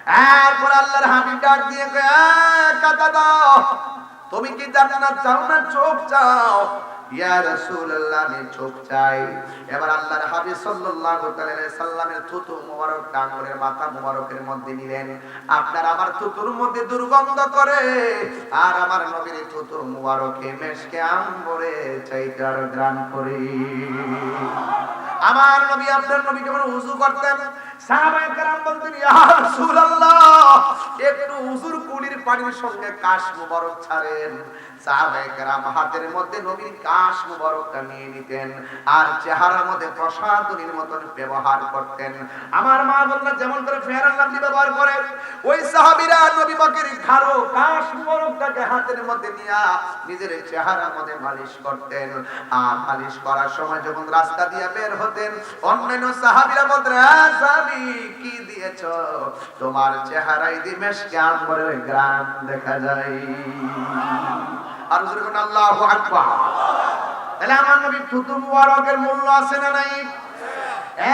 এরপর আল্লাহর হাবিব ডাক দিয়ে কাতাদা, তুমি কি জান্নাত চাও না চোখ চাও? ইয়া রাসূলুল্লাহ, আমি চোখ চাই। এবার আল্লাহর হাবিব সাল্লাল্লাহু আলাইহি সাল্লামের থুতু মোবারক আঙ্গুলের মাথা মোবারকের মধ্যে নিলেন। আপনার আমার থুতুর মধ্যে দুর্গন্ধ করে, আর আমার নবীর থুতু মোবারকে মেশকে আম্বরে চাইটার গ্রান করে। আমার নবী, আপনার নবী যখন ওযু করতেন, সাহাবায়ে কেরাম বলতেন, ইয়া রাসূলুল্লাহ, একটু ওযুর কুলির পানির সঙ্গে কাশ মোবারক ছাড়েন। সাহাবায়ে কেরাম হাতের মধ্যে নবীর কাশ মোবারকটা নিয়ে নিতেন, আর চেহারার মধ্যে প্রসাদনীর মতন ব্যবহার করতেন। আমার মা বললেন, যেমন করে ফেয়ার আল্লাহ ব্যবহার করে, ওই সাহাবীরা নবী পাকের ঘাড়ো কাশ মোবারকটাকে হাতের মধ্যে নিয়ে নিজের চেহারার মধ্যে মালিশ করতেন। আর মালিশ করার সময় যখন রাস্তা দিয়ে বের হতেন, অন্যান্য সাহাবীরা বলতেন, সাহাবী কি দিয়েছো? তোমার চেহারায় দিমেশকে আম্বরের গ্রান দেখা যায়। আর জোরে বলুন আল্লাহু আকবার। তাহলে আমার নবীর থুতু মুবারকের মূল্য আছে না নাই?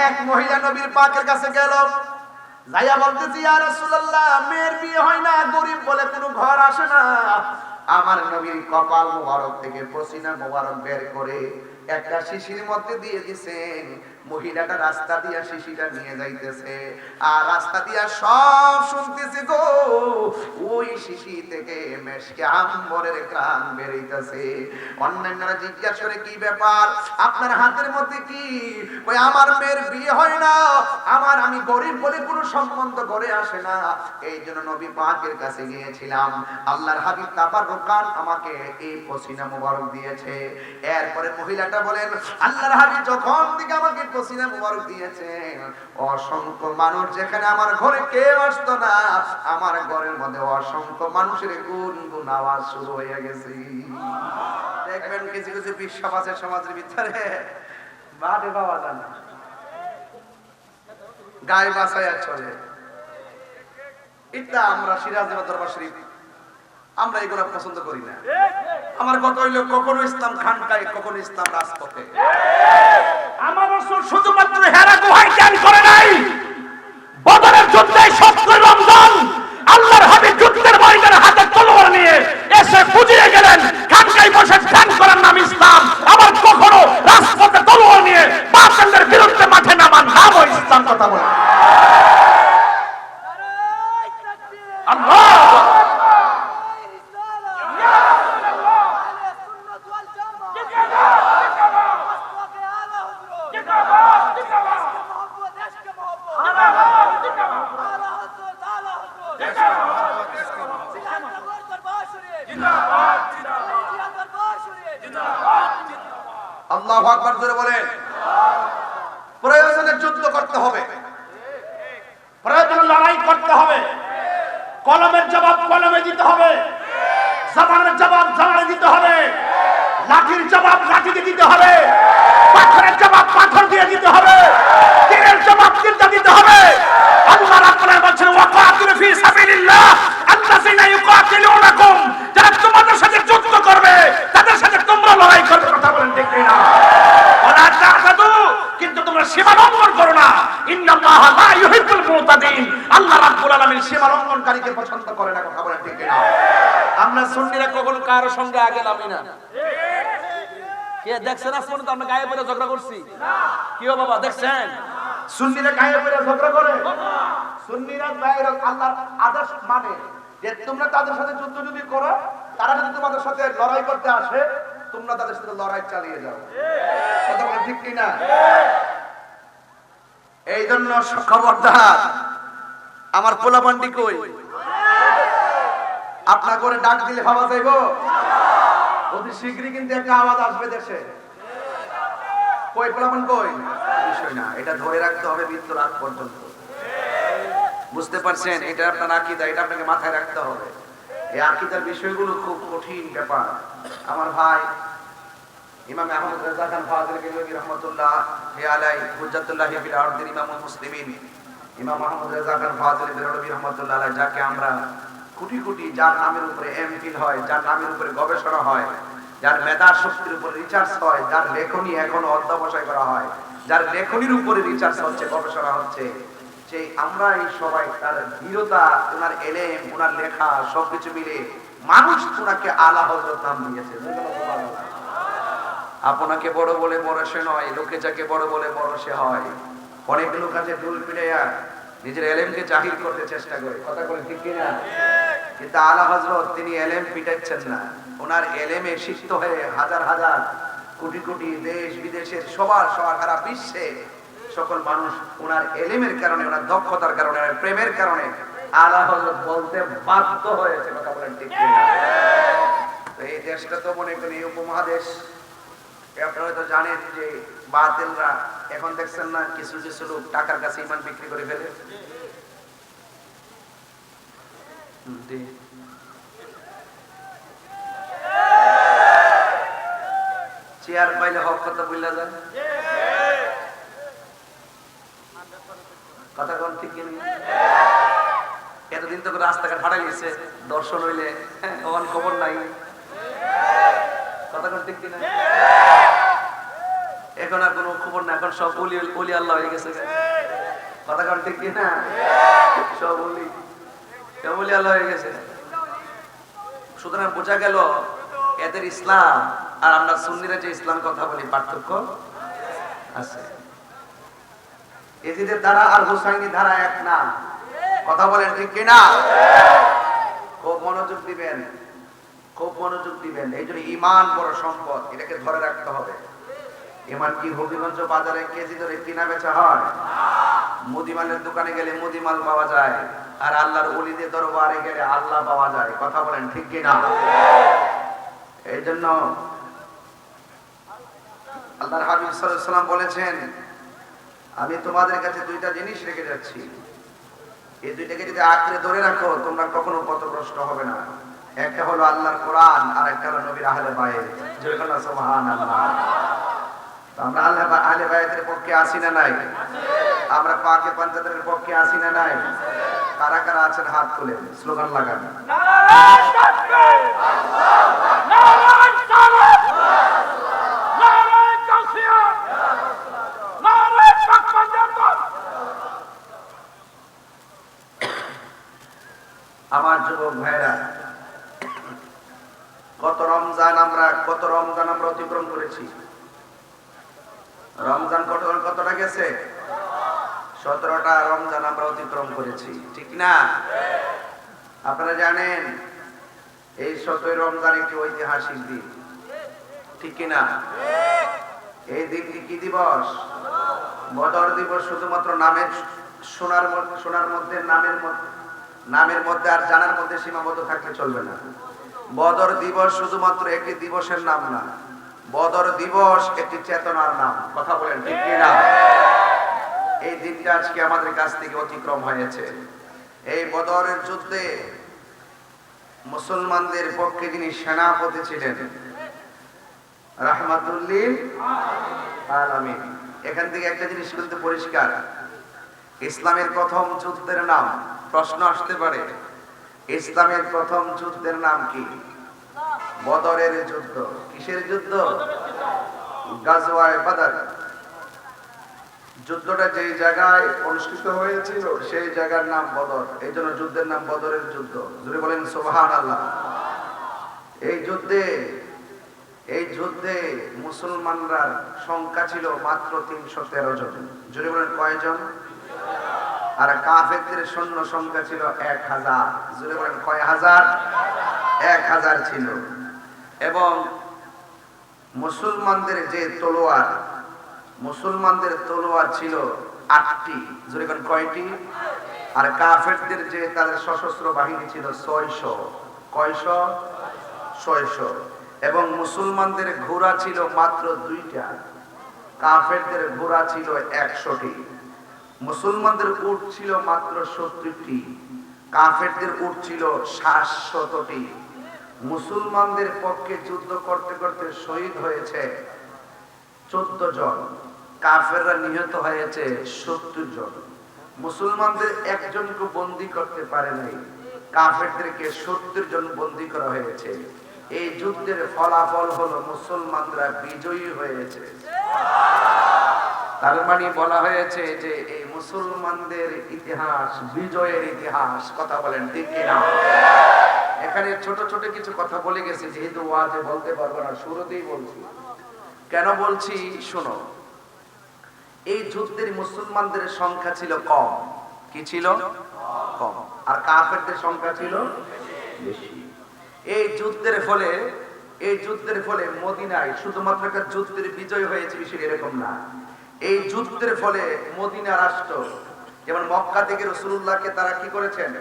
এক মহিলা নবীর পাকের কাছে গেল, যাইয়া বলতেছি, ইয়া রাসূলুল্লাহ, মেয়ের বিয়ে হয় না, গরিব বলে কোনো ঘর আসে না। আমার নবীর কপাল মুবারক থেকে পসিনা মুবারক বের করে একটা শিশির মধ্যে দিয়ে দিয়েছেন। মহিলাটা রাস্তা দিয়া শিশিটা নিয়ে যাইতেছে, আর রাস্তা দিয়া সব শুনতেছে গো, ওই শিশি থেকে মেশকে আম্বরের ঘ্রাণ বেরিয়েছে। অন্যান্যরা জিজ্ঞাসা করে, কি ব্যাপার, আপনার হাতের মধ্যে কি? ওই আমার মেয়ের বিয়ে হয় না, আমি গরিব বলে কোনো সম্বন্ধ করে আসে না, এই জন্য নবী পাকের কাছে গিয়েছিলাম। আল্লাহর হাবিব তাবাররুকান আমাকে এই পসিনা মুবারক দিয়েছে। এরপরে মহিলাটা বলেন, আল্লাহর হাবিব যখন থেকে আমাকে পসিনা মুবারক দিয়েছেন, অসংখ্য মানুষ, যেখানে আমার ঘরে কেউ আসতো না, আমার ঘরের মধ্যে অসংখ্য মানুষের গুনগুন আওয়াজ শুরু হয়ে গেছে। দেখবেন কিছু কিছু বিশ্বাস আছে সমাজের ভিতরে, বাদে বাবা জানা গায়ে বাসায় চলে। এটা আমরা সিরাজে দরবার শরীফ, আমরা এগুলো পছন্দ করি না। আমার কথা হইল, কখনো ইসলাম খানকায়, কখনো ইসলাম রাজপথে। আমার রাসূল শুধুমাত্র হেরা গুহায় জ্ঞান করে নাই, বদরের যুদ্ধে ৭০ রমজান আল্লাহর হাবিব যুদ্ধের ময়দানে হাতে তলোয়ার নিয়ে এসে বুঝিয়ে গেলেন, খানকায় বসে ধ্যান করার নাম ইসলাম। আবার কখনো রাজপথে তলোয়ার নিয়ে বাতিলের বিরুদ্ধে মাঠে নামার নামও ইসলাম। কথা বলে আল্লাহ আল্লাহু আকবার জোরে বলেন। প্রয়োজনে যুদ্ধ করতে হবে, প্রয়োজনে লড়াই করতে হবে, কলমের জবাব কলমে দিতে হবে, জবানের জবাব জবানে দিতে হবে, লাঠির জবাব লাঠি দিয়ে দিতে হবে, পাথরের জবাব পাথর দিয়ে দিতে হবে, তীরের জবাব তীর দিয়ে দিতে হবে। আল্লাহ রাব্বুল আলামিন বলেন, ওয়াকাতিলু ফি সাবিলিল্লাহ আল্লাযিনা ইউকাতিলুনাকুম, যারা তোমাদের সাথে যুদ্ধ করবে তাদের সাথে তোমরা লড়াই করবে। কথা বলেন ঠিক কিনা? ওয়ালা তা'তাদু, কিন্তু তোমরা সীমা লঙ্ঘন করো না। ইন্নাল্লাহা লা ইউহিব্বুল মুতাদিন, আল্লাহ রাব্বুল আলামিন সীমা লঙ্ঘনকারীকে পছন্দ করে না। কথা বলেন ঠিক কিনা? আমরা সুন্নিরা কখনো কারো সঙ্গে আগে নামি না। কে দেখছেন আসমান তো আমরা গায়ে পড়ে ঝগড়া করছি না? কিও বাবা দেখছেন? সুন্নিরা গায়ে পড়ে ঝগড়া করে? সুন্নিরা বাইরে আল্লাহর আদেশ মানে যে তোমরা তাদের সাথে যুদ্ধ যদি করো, তারা যদি তোমাদের সাথে লড়াই করতে আসে, তোমরা তাদের সাথে লড়াই চালিয়ে যাও। কথা বলেন ঠিক কিনা? এই জন্য খবরদার, আমার পোলাপান্ডি কই, আপনার করে ডাক দিলে ভাবা যাইব? অতি শীঘ্রই কিন্তু একটা আওয়াজ আসবে দেশে। কই পোলাপান কই? বিষয় না, এটা ধরে রাখতে হবে মৃত্যুর আগ পর্যন্ত। বুঝতে পারছেন? এটা আপনার আকীদা, এটা আপনাকে মাথায় রাখতে হবে। এই আকীদার বিষয়গুলো খুব কঠিন ব্যাপার। আমার ভাই ইমাম আহমদ রেজা খান ফাজিল কিবলি রাহমাতুল্লাহ আলাইহি হুজ্জাতুল্লাহ ফিল আরদিল ইমামুল মুসলিমিন, ইমাম আহমদ রেজা খান ফাজিল বেরলভী রাহমাতুল্লাহ আলাইহি, যাকে আমরা কোটি কোটি, যার নামের উপরে এমফিল হয়, যার নামের উপরে গবেষণা হয়, যার মেধা শক্তির উপরে রিসার্চ হয়, যার লেখনী এখনো অধ্যবসায় করা হয়, যার লেখনীর উপরে রিসার্চ হচ্ছে, গবেষণা হচ্ছে, যে আমরা এই সবাই তার বীরতা, ওনার এলেম, ওনার লেখা সবকিছু মিলে মানুষ ওনাকে আলা হযরত নাম দিয়েছে। আপনাকে বড় বলে বড় সে নয়, লোকে যাকে বড় বলে বড় সে হয়। অনেক লোক আছে দুল পিড়াইয়া নিজের এলেমকে জাহির করতে চেষ্টা করে, কথা বলেন ঠিক কিনা? কিন্তু আলা হযরত তিনি এলেম পিটাচ্ছেন না, ওনার এলেমে শিক্ষিত হয়ে হাজার হাজার কোটি কোটি দেশ বিদেশের সবার সারা বিশ্বে সকল মানুষ ওনার এলেমের কারণে, ওনার দক্ষতার কারণে, ওনার প্রেমের কারণে আলা হযরত বলতে বাধ্য হয়েছে, কথা বলেন ঠিক কিনা? তো এই দেশটা তো মনে করেন এই উপমহাদেশ, আপনারা হয়তো জানেন যে বাতিলরা এখন দেখছেন না কিছু কিছু লোক টাকার কাছে ঈমান বিক্রি করে ফেলে। চেয়ার পাইলে হক কথা বললা যায়, কথা কোন ঠিক কিনা? এতদিন তো রাস্তাঘাট হারাই গেছে, দর্শন হইলে তখন খবর নাই, কথা কোন ঠিক কিনা? এখন আর কোনো খবর না, এখন সব ওলি আল্লাহ হয়ে গেছে, কথা কোন ঠিক কিনা? সব ওলি আল্লাহ হয়ে গেছে। সুতরাং বোঝা গেল এদের ইসলাম আর আমরা সুন্নিরা যে ইসলাম কথা বলি পার্থক্য আছে। এজিদের ধারা আর হুসাইনি ধারা এক না, কথা বলেন ঠিক কিনা? খুব মনোযোগ দিবেন, খুব মনোযোগ দিবেন। এই জন্য ঈমান বড় সম্পদ, এটাকে ধরে রাখতে হবে। ঈমান কি হবিগঞ্জ বাজারে কেজি ধরে কিনা বেচা হয়? মুদিমালের দোকানে গেলে মুদিমাল পাওয়া যায়, আর আল্লাহর ওলিদের দরবারে গেলে আল্লাহ পাওয়া যায়, কথা বলেন ঠিক কিনা? এই জন্য আল্লাহর হাবিব সাল্লাল্লাহু আলাইহি ওয়াসাল্লাম বলেছেন, আমি তোমাদের কাছে দুইটা জিনিস রেখে যাচ্ছি, এই দুইটাকে যদি আঁকড়ে ধরে রাখো তোমরা কখনো পথভ্রষ্ট হবে না। একটা হলো আল্লাহর কোরআন, আর একটা হলো নবীর আহলে বায়ত। জয় আল্লাহ, সুবহানাল্লাহ। আমরা আহলে বায়তের পক্ষে আসি না নাই? আমরা পাকে পাঞ্জাতের পক্ষে আসি না নাই? কারা কারা আছেন হাত তুলেন, স্লোগান লাগান। নারায়ে তাকবীর, নারায়ে সালাত, নারায়ে কাসিয়া, নারায়ে পাক পাঞ্জাত। আমার যুবক ভাইরা, কত রমজান আমরা অতিক্রম করেছি। রমজান কতটা গেছে? 17টা রমজান আমরা অতিক্রম করেছি, ঠিক না? আপনারা জানেন এই 17 রমজান একটি ঐতিহাসিক দিন, ঠিক কিনা? এই দিনটি কি দিবস? বদর দিবস। শুধুমাত্র নামের শোনার মধ্যে, নামের মধ্যে আর জানার মধ্যে সীমাবদ্ধ থাকলে চলবে না। বদর দিবস শুধুমাত্র একটি দিবসের নাম না, বদর দিবস একটি চেতনার নাম, কথা বলেন ঠিক কিনা? এই দিনটা আজকে আমাদের কাছ থেকে অতিক্রম হয়েছে। এই বদরের যুদ্ধে মুসলমানদের পক্ষে যিনি সেনাপতি ছিলেন, রাহমাতুল লিল আলামিন। এখান থেকে একটা জিনিস কিন্তু পরিষ্কার, ইসলামের প্রথম যুদ্ধের নাম, প্রশ্ন আসতে পারে, ইসলামের প্রথম যুদ্ধের নাম কি? বদরের যুদ্ধ। কিসের যুদ্ধ? গাজওয়ায়ে বদর। যুদ্ধটা যেই জায়গায় অনুষ্ঠিত হয়েছিল সেই জায়গার নাম বদর, এই জন্য যুদ্ধের নাম বদরের যুদ্ধ। জোরে বলেন সুবহানাল্লাহ। এই যুদ্ধে মুসলমানরা সংখ্যা ছিল মাত্র 313 জন। জোরে বলেন কয়জন? আর কাফেরদের সৈন্য সংখ্যা ছিল 1000। জোরে বলেন কয় হাজার? 1000 ছিল। এবং মুসলমানদের তলোয়ার ছিল 8টি। জোরে বলেন কয়টি? আর কাফেরদের যে তাদের সশস্ত্র বাহিনী ছিল 600। কয়শো? 600। এবং মুসলমানদের ঘোড়া ছিল মাত্র 2টা, কাফেরদের ঘোড়া ছিল 100টি। মুসলমানদের উট ছিল মাত্র 70টি, কাফেরদের উট ছিল 700টি। মুসলমানদের পক্ষে যুদ্ধ করতে করতে শহীদ হয়েছে 14 জন, কাফেররা নিহত হয়েছে 70 জন। মুসলমানদের একজনকে বন্দী করতে পারে নাই, কাফেরদেরকে 70 জন বন্দী করা হয়েছে। এই যুদ্ধের ফলাফল হলো মুসলমানরা বিজয়ী হয়েছে। তার মানে বলা হয়েছে যে এই মুসলমানদের ইতিহাস বিজয়ের ইতিহাস। কথা বলেন ঠিক কিনা? এখানে ছোট ছোট কিছু কথা বলে গেছি, যেহেতু ওয়াজে বলতে পারবো না, শুরুতেই বলছি। কেন বলছি শোনো। এই যুদ্ধের মুসলমানদের সংখ্যা ছিল কম। কি ছিল? কম। আর কাফেরদের সংখ্যা ছিল বেশি। এই যুদ্ধের ফলে মদিনায় শুধুমাত্র একটা যুদ্ধের বিজয় হয়েছে বিষয় এরকম না। এই যুদ্ধের ফলে মদিনা রাষ্ট্র, যেমন মক্কা থেকে রাসূলুল্লাহকে তারা কি করেছেন,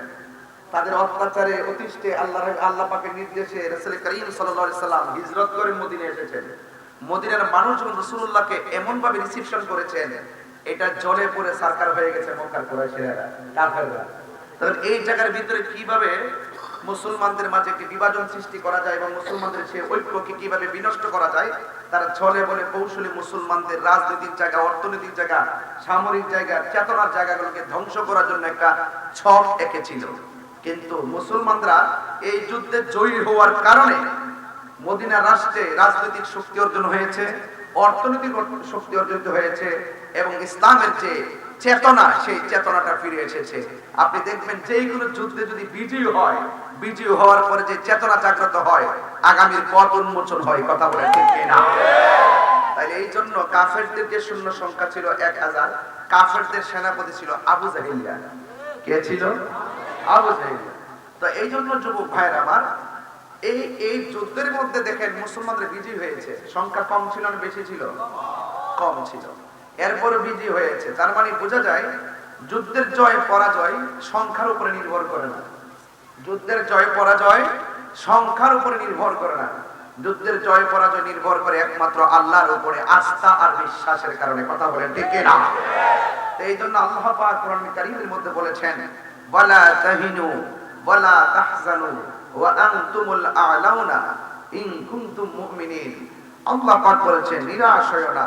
তাদের অত্যাচারে অতিষ্ঠে আল্লাহ পাকের নির্দেশে রাসূল করিম সাল্লাল্লাহু আলাইহি সাল্লাম হিজরত করে মদিনায় এসেছেন। মদিনার মানুষজন রাসূলুল্লাহকে এমন ভাবে রিসিপশন করেছেন, এটা জলে পড়ে সারকার হয়ে গেছে মক্কার কুরাইশরা, কাফেররা। তবে এই জায়গার ভিতরে কিভাবে মুসলমানদের মাঝে একটি বিভাজন সৃষ্টি করা যায় এবং মুসলমানদের সেই ঐক্যকে কিভাবে বিনষ্ট করা যায়, তারা ছলে বলে কৌশলে মুসলমানদের রাজনৈতিক জায়গা, অর্থনৈতিক জায়গা, সামরিক জায়গা, চেতনার জায়গাগুলোকে ধ্বংস করার জন্য একটা ছক এঁকেছিল। কিন্তু মুসলমানরা এই যুদ্ধে জয়ী হওয়ার কারণে মদিনা রাষ্ট্রে রাজনৈতিক শক্তি অর্জন হয়েছে, অর্থনৈতিক শক্তি অর্জিত হয়েছে এবং ইসলামের যে চেতনা, সেই চেতনাটা ফিরে এসেছে। আপনি দেখবেন যে কোনো যুদ্ধে যদি বিজয়ী হয়, বিজয়ী হওয়ার পরে যে চেতনা জাগ্রত হয়, আগামীর পথ উন্মোচন হয়। কথা বলে ঠিক কিনা? তাইলে এই জন্য কাফেরদের যে শূন্য সংখ্যা ছিল 1000, কাফেরদের সেনাপতি ছিল আবু জাহিলিয়া। কে ছিল? আবু জাহিলিয়া। তো এই জন্য যুবক ভাইয়ের আমার, এই যুদ্ধের মধ্যে দেখেন মুসলমানরা বিজয়ী হয়েছে। সংখ্যা কম ছিল না বেশি ছিল? কম ছিল। এরপরে বিজয়ী হয়েছে। তার মানে বোঝা যায় যুদ্ধের জয় পরাজয় সংখ্যার উপরে নির্ভর করে না। যুদ্ধের জয় পরাজয় সংখ্যার উপরে নির্ভর করে না। যুদ্ধের জয় পরাজয় নির্ভর করে একমাত্র আল্লাহর উপরে আস্থা আর বিশ্বাসের কারণে। কথা বলেন ঠিক কিনা? এই জন্য আল্লাহ পাক কোরআন কারীমের মধ্যে বলেছেন, ওয়ালা তাহিনু ওয়ালা তাহজানু ওয়া আনতুমুল আ'লাউনা ইন কুনতুম মুমিনিন। আল্লাহ পাক বলেছেন, নিরাশ হয়ো না,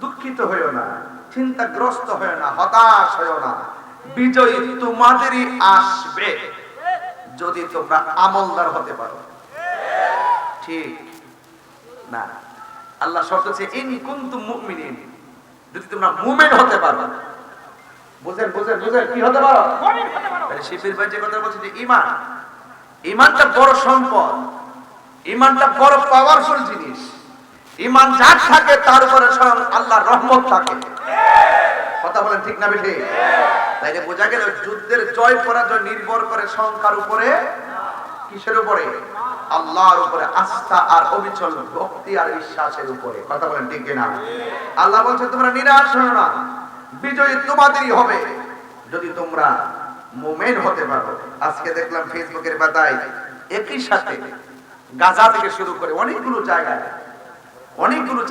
দুঃখিত হয়ো না, চিন্তাগ্রস্ত হয়ো না, হতাশ হয়ো না। বিজয় তোমাদেরই আসবে যদি তোমরা আমলদার হতে পারো। ঠিক না? আল্লাহ শর্ত হচ্ছে ইন কুনতুম মুমিনিন, যদি তোমরা মুমিন হতে পারো। বুঝেন বুঝেন বুঝেন, কি হতে পারো? মুমিন হতে পারো। তাহলে শিবির ভাই যে কথা বলছে যে ঈমান, ঈমানটা বড় সম্পদ, ঈমানটা বড় পাওয়ারফুল জিনিস। ঈমান যার থাকে তার উপরে স্বয়ং আল্লাহর রহমত থাকে। কথা বলেন ঠিক না বেঠিক? তাইলে বোঝা গেল যুদ্ধের জয় পরাজয় নির্ভর করে সংখ্যার উপরে, কিসের উপরে? আল্লাহর উপরে আস্থা আর অবিচল ভক্তি আর বিশ্বাসের উপরে। কথা বলেন ঠিক কিনা? আল্লাহ বলছে তোমরা নিরাশ হও না, বিজয় তোমাদেরই হবে যদি তোমরা মুমিন হতে পারো। আজকে দেখলাম ফেসবুকের পাতায় একই সাথে গাজা থেকে শুরু করে অনেকগুলো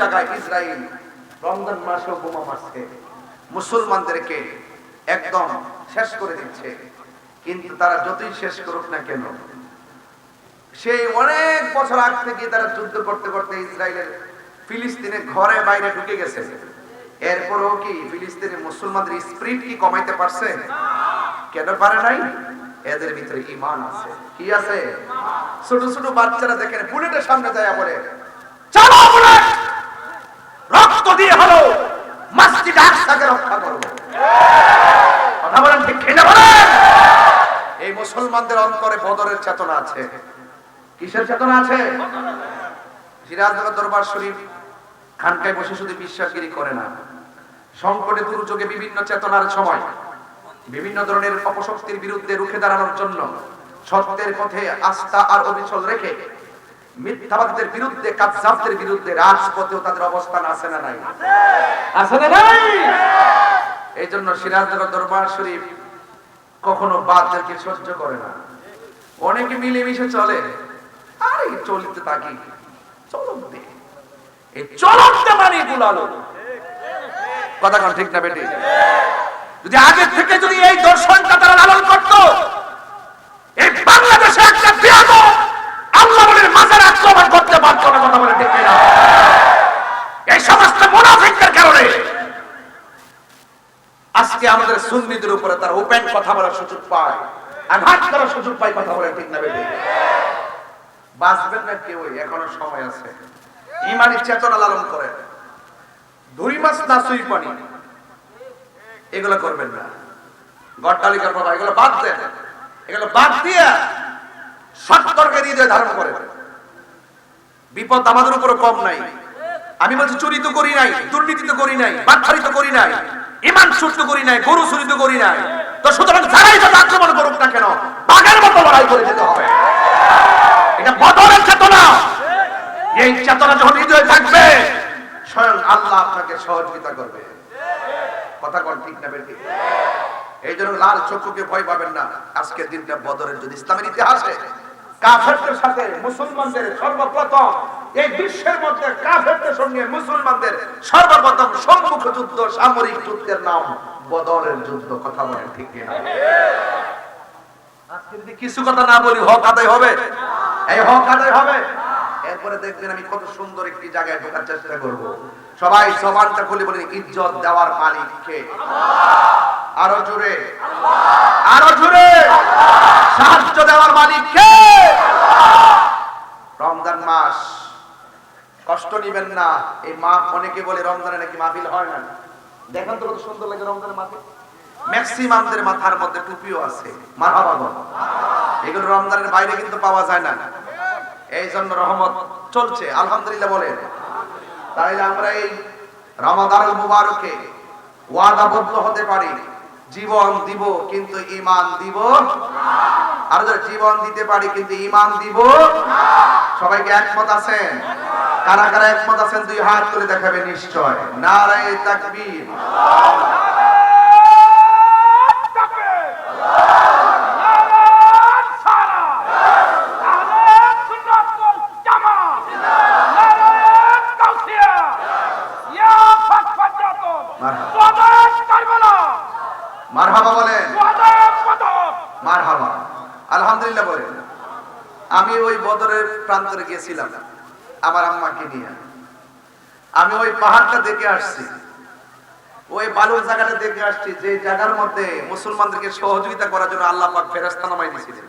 জায়গায় ইসরায়েল রমজান মাসেও বোমা মারছে, মুসলমানদেরকে একদম শেষ করে দিচ্ছে। কিন্তু তারা যতই শেষ করুক না কেন, সেই অনেক বছর আগ থেকে তারা যুদ্ধ করতে করতে ইসরায়েলের ফিলিস্তিনের ঘরে বাইরে ঢুকে গেছে। এরপরও কি ফিলিস্তিনের মুসলমানদের স্পিরিট কি কমাইতে পারছে? কেন পারে নাই? এদের ভিতরে ঈমান আছে। কি আছে? ছোট ছোট বাচ্চারা দেখেন বুলেটের সামনে যায় বলে, চলো বুলেট, রক্ত দিয়ে হলো মসজিদ আকসাকে রক্ষা করব। কথা বলেন ঠিক কিনা বলেন? এই মুসলমানদের অন্তরে বদরের চেতনা আছে। কিসের চেতনা আছে? সিরাজনগর দরবার শরীফ খানকায় বসে শুধু বিশ্বাসগিরি করে না, সংকটে দুর্যোগে বিভিন্ন চেতনার সময় বিভিন্ন ধরনের অপশক্তির বিরুদ্ধে রুখে দাঁড়ানোর জন্য সত্যের পথে আস্থা আর অবিচল রেখে মিথ্যাবাদীদের বিরুদ্ধে, কাযযাবদের বিরুদ্ধে রাজপথেও তাদের অবস্থান আছে না নাই? আছে না নাই? এই জন্য সিরাজনগর দরবার শরীফ কখনো বাদদেরকে সহ্য করে না। অনেকে মিলেমিশে চলে, আরে চলতে থাকি, চলক দে, এই চলকটা মানে গুলালো। কথা কোন ঠিক না বেটি? যদি আগে থেকে যদি এই দর্শনটা তারা লালন করত, এই বাংলাদেশে একটা বেয়াদব আল্লাহ বলে মাজার আক্রমণ করতে পারত না। কথা বলে ঠিক না? এই সমস্ত মুনাফিকদের কারণে আজকে আমাদের সুন্নিদের উপরে তারা ওপেন কথা বলার সুযোগ পায়, আঘাত করার সুযোগ পায়। কথা বলে ঠিক না বেটি? বাঁচবেন না কেউ, এখনো সময় আছে। ঈমানি চেতনা লালন করে, ধুই মাছ না সুই পানি, এগুলো করবেন না। গড্ডালিকার কথা এগুলো বাদ দেন, এগুলো বাদ দিয়ে সত্যকে হৃদয়ে ধারণ করেন। বিপদ আমাদের উপরে কম নাই। আমি বলছি চুরি তো করি নাই, দুর্নীতি তো করি নাই, বাটপারি তো করি নাই, ঈমান চুরি তো করি নাই, গরু চুরি তো করি নাই। তো সুতরাং যারাই যত আক্রমণ করুক না কেন বাঘের মতো লড়াই করে যেতে হবে। এটা বদরের চেতনা। এই চেতনা যখন হৃদয়ে থাকবে স্বয়ং আল্লাহ আপনাকে সহযোগিতা করবে। কথা কোন ঠিক না বেঠিক? এই জন্য লাল চক্ষুকে ভয় পাবেন না। আজকের দিনটা বদরের যুদ্ধ। ইসলামের ইতিহাসে কাফেরদের সাথে মুসলমানদের সর্বপ্রথম, এই বিশ্বের মধ্যে কাফেরদের সঙ্গে মুসলমানদের সর্বপ্রথম সম্মুখ যুদ্ধ, সামরিক যুদ্ধের নাম বদরের যুদ্ধ। কথা বলেন ঠিক কিনা? আজকে যদি কিছু কথা না বলি হক আদায় হবে? এই হক আদায় হবে। এরপরে দেখবেন আমি কত সুন্দর একটি জায়গায় ঢোকার চেষ্টা করব। সবাই জবানটা খুলে বলেন, ইজ্জত দেওয়ার মালিক কে? আরো জোরে, আরো জোরে। সাহায্য দেওয়ার মালিক কে? রমজান মাস, কষ্ট নিবেন না। এই মা অনেকে বলে রমজানে নাকি মাহফিল হয় না। দেখেন তো কত সুন্দর লাগে রমজানের মাহফিল। ম্যাক্সিমামদের মাথার মধ্যে টুপিও আছে। মারহাবা বল। এগুলো রমজানের বাইরে কিন্তু পাওয়া যায় না। এই জন্য রহমত চলছে, আলহামদুলিল্লাহ বলেন। তাইলে আমরা এই রমাদানুল মুবারকে ওয়াদাবদ্ধ হতে পারি, জীবন দিব কিন্তু ঈমান দিব না। আর যদি জীবন দিতে পারি কিন্তু ঈমান দিব না। সবাইকে একমত আছেন? কারা কারা একমত আছেন দুই হাত তুলে দেখাবে নিশ্চয়। নারায়ে তাকবীর। মারহাবা বলেন, মারহাবা। আলহামদুলিল্লাহ বলেন। আমি ওই বদরের প্রান্তরে গিয়েছিলাম আমার আম্মাকে নিয়ে। আমি ওই পাহাড়টা দেখে আসছি, ওই বালুর জায়গাটা দেখে আসছি, যে জায়গার মধ্যে মুসলমানদেরকে সহযোগিতা করার জন্য আল্লাহ পাক ফেরেশতা নামায় দিয়েছিলেন।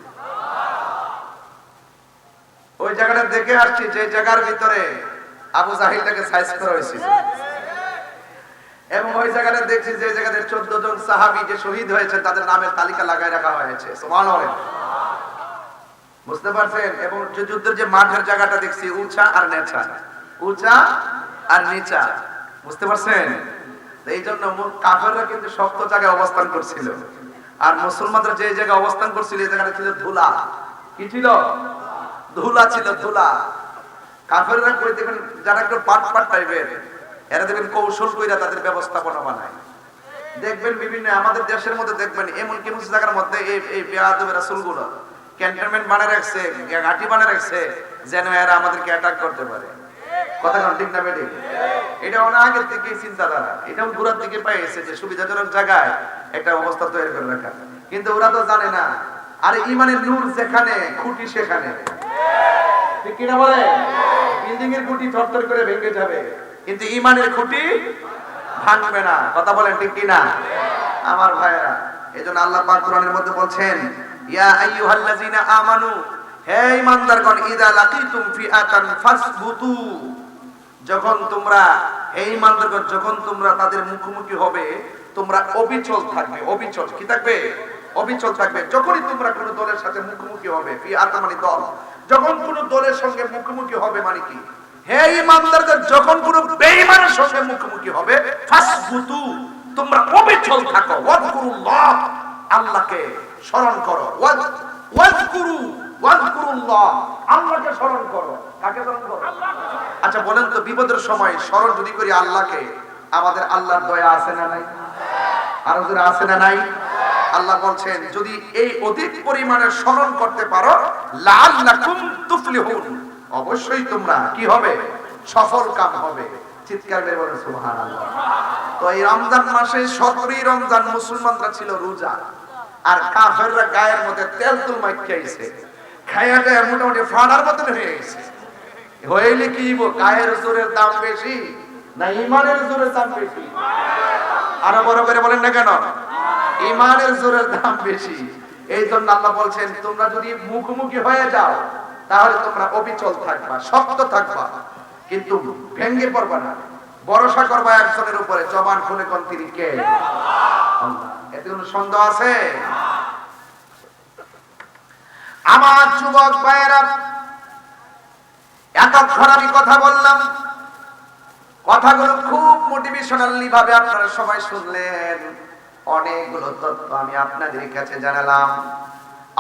ওই জায়গাটা দেখে আসছি, যে জায়গার ভিতরে আবু জাহিলটাকে সাইজ করা হয়েছিল। এবং ওই জায়গাটা দেখছি যে জায়গাতে 14 জন সাহাবী যে শহীদ হয়েছে তাদের নামের তালিকা লাগায় রাখা হয়েছে। সুবহানাল্লাহ, বুঝতে পারছেন? এবং যে যুদ্ধের যে মাঠের জায়গাটা দেখছি উঁচা আর নিচা, উঁচা আর নিচা, বুঝতে পারছেন? এই জন্য কাফেররা কিন্তু শক্ত জায়গায় অবস্থান করছিল, আর মুসলমানরা যে জায়গায় অবস্থান করছিল এই জায়গাটা ছিল ধুলা। কি ছিল? ধুলা ছিল, ধুলা। কাফেররা কই দেখেন, যারা একটু পাট পাট টাইপের, এরা দেখবেন কৌশল কইরা তাদের ব্যবস্থাপনা বানায়। দেখবেন বিভিন্ন আমাদের দেশের মধ্যে দেখবেন এমন কিছু জায়গার মধ্যে এই বেয়াদব রাসূলগুলো ক্যান্টনমেন্ট বানায় রাখছে, ঘাঁটি বানায় রাখছে, যেন এরা আমাদেরকে অ্যাটাক করতে পারে। কথা ঠিক না বেঠিক? এটা অনেক আগে থেকে চিন্তাধারা, এটাও ঘোরার দিকে পাইছে যে সুবিধাজনক জায়গায় একটা অবস্থা তৈরি করে রাখা। কিন্তু ওরা তো জানে না, আরে ইমানের নূর যেখানে খুঁটি সেখানে। ঠিক কিনা বলে? বিল্ডিং এর খুঁটি থরথর করে ভেঙে যাবে, কিন্তু ঈমানের খুঁটি ভাঙবে না। কথা বলেন ঠিক কিনা আমার ভাইরা? এজন্য আল্লাহ পাক কোরআনের মধ্যে বলছেন, ইয়া আইয়ুহাল্লাযিনা আমানু, হে ঈমানদারগণ, ইযা লাকিতুম ফিআতান ফাসবুতু, যখন তোমরা, হে ঈমানদারগণ, যখন তোমরা তাদের মুখোমুখি হবে তোমরা অবিচল থাকবে। অবিচল কি থাকবে? অবিচল থাকবে। যখনই তোমরা কোন দলের সাথে মুখোমুখি হবে, ফিআতা মানে দল, যখন কোন দলের সঙ্গে মুখোমুখি হবে মানে কি? হে ঈমানদারগণ, যখন কোন বেঈমানের সঙ্গে মুখোমুখি হবে, ফাসবুতু, তোমরা অবিচল থাকো। ওয়াজকুরুল্লাহ, আল্লাহকে স্মরণ করো। ওয়াজকুরুল্লাহ, আল্লাহকে স্মরণ করো। কাকে স্মরণ করো? আল্লাহকে। আচ্ছা বলেন তো, বিপদের সময় স্মরণ যদি করি আল্লাহকে, আমাদের আল্লাহর দয়া আছে না নাই? আর ওদের আছে না নাই? আল্লাহ বলছেন, যদি এই অধিক পরিমাণে স্মরণ করতে পারো, লাআল্লাকুম তুফলিহুন, অবশ্যই তোমরা কি হবে? সফল কাম হবে। চিৎকার করে বলেন সুবহানাল্লাহ। তো এই রমজান মাসে 17ই রমজান মুসলমানরা ছিল রোজা, আর কাফেররা গায়ের মধ্যে তেল তুল মাখিয়েছে, খায়াটা মোটামুটি ফাড়ার মতন হয়ে গেছে। হইলে কি গায়ের জোরের দাম বেশি না ঈমানের জোরের দাম বেশি? আরো বড় করে বলেন না কেন? ঈমানের জোরের দাম বেশি। এই জন্য আল্লাহ বলছেন, তোমরা যদি মুখোমুখি হয়ে যাও তাহলে তোমরা অবিচল থাকবা, শক্ত থাকবা, কিন্তু ভেঙ্গে পড়বা না। ভরসা করবা একজনের উপরে। জবান খুলে কোন তিনি কে? আল্লাহ। এতে কোনো সন্দেহ আছে? আমার যুবক ভাইয়েরা, এতক্ষণ আমি কথা বললাম, কথাগুলো খুব মোটিভেশনালি ভাবে আপনারা সবাই শুনলেন। অনেকগুলো তথ্য আমি আপনাদের কাছে জানালাম।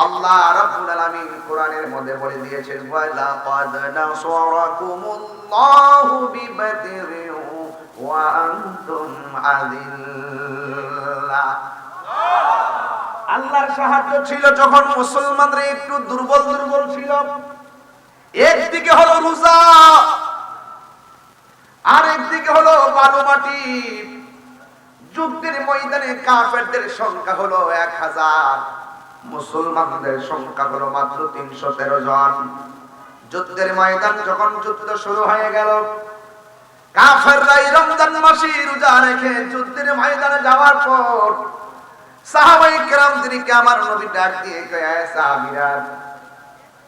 আল্লাহ রাব্বুল আলামিন কোরআনের মধ্যে বলে দিয়েছেন, ওয়ালা ক্বাদ নাসারাকুমুল্লাহু বিবাদরিন ওয়া আনতুম আযিল্লা। আল্লাহর সাহায্য ছিল যখন মুসলমানরা একটু দুর্বল দুর্বল ছিল। একদিকে হলো রোজা, আর একদিকে হলো বালু মাটি। যুদ্ধের ময়দানে কাফেরদের সংখ্যা হলো 1000, মুসলমানদের সংখ্যা হলো মাত্র 313 জন। যুদ্ধের ময়দান যখন যুদ্ধ শুরু হয়ে গেল, কাফেররা রমজান মাসে রোজা রেখে যুদ্ধের ময়দানে যাওয়ার পর সাহাবায়ে কেরামদেরকে আমার নবী ডাক দিয়ে কয়, সাহাবীরা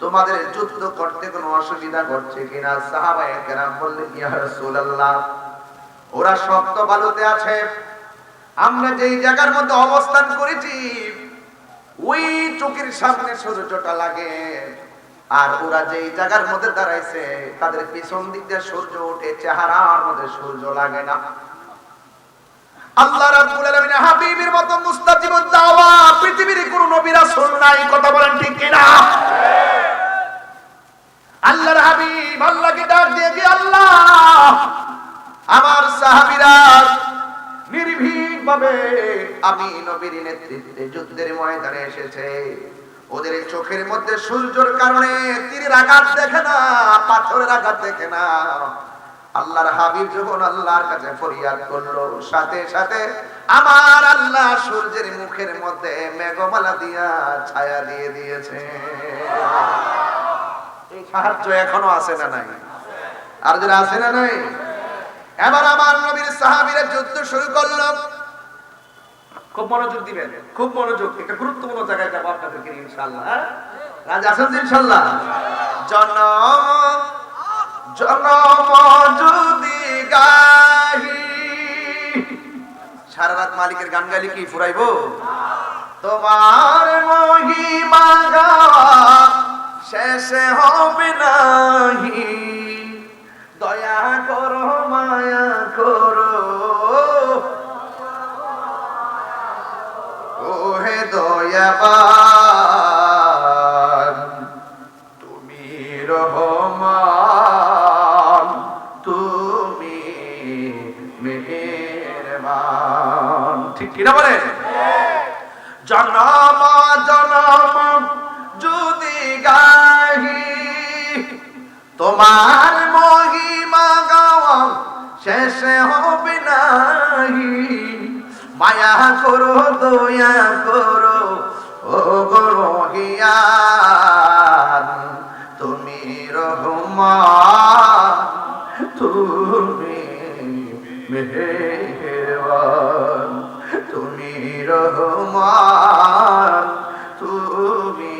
তোমাদের যুদ্ধ করতে কোনো অসুবিধা করছে কিনা? সাহাবায়ে কেরাম বললেন, ইয়া রাসূলুল্লাহ, ওরা শক্ত বালুতে আছে, আমরা যেই জায়গার মধ্যে অবস্থান করেছি ওই চোখের সামনে সূর্যটা লাগে, আর ওরা যেই জায়গার মধ্যে দাঁড়াইছে তাদের পিছন দিক দিয়ে সূর্য ওঠে, চেহারার মধ্যে সূর্য লাগে না। আল্লাহ রাব্বুল আলামিন হাবিবের মতো মুস্তাজিবুদ দাওয়া পৃথিবীর কোন নবী রাসূল নাই। কথা বলেন ঠিক কিনা? আল্লাহর হাবিব আল্লাহকে ডাক দিয়ে কি, আল্লাহ আমার সাহাবীরা নির্ভীকভাবে আমি নবীর নেতৃত্বে যুদ্ধের ময়দানে এসেছে, ওদের চোখের মধ্যে সূর্যের কারণে তীরের আঘাত দেখে না, পাথরের আঘাত দেখে না। আল্লাহর হাবিব যখন আল্লাহর কাছে ফরিয়াদ করলো, সাথে সাথে আমার আল্লাহ সূর্যের মুখের মধ্যে মেঘমালা দিয়া ছায়া দিয়ে দিয়েছে। এই সাহায্য এখনো আছে না নাই? আর যারা আছে না নাই? এবার আমার নবীর সাহাবীরা যুদ্ধ শুরু করলো। খুব মনোযোগ দিবেন, খুব মনোযোগ, একটা গুরুত্বপূর্ণ জায়গায় যাবো আপনাদেরকে ইনশাআল্লাহ। রাজি আছেন ইনশাআল্লাহ? জনম জনম যদি গাহি, সারা রাত মালিকের গান গাইলে কি ফুরাইবো? তোমার মহিমা গাওয়া শেষে হবে নাহি, দয়া করো মায়া করো ওহে দয়াবান, তুমি রহমান, তুমি মেহেরবান। ঠিক কিনা বলেন? জনম জনম যদি গাহি, তোমার মহিমা গাওয়া শেষে হবে নাহি, মায়া করো দয়া করো ও রহিয়ান, তুমি রহমান, তুমি মেহেরবান, তুমি রহমান, তুমি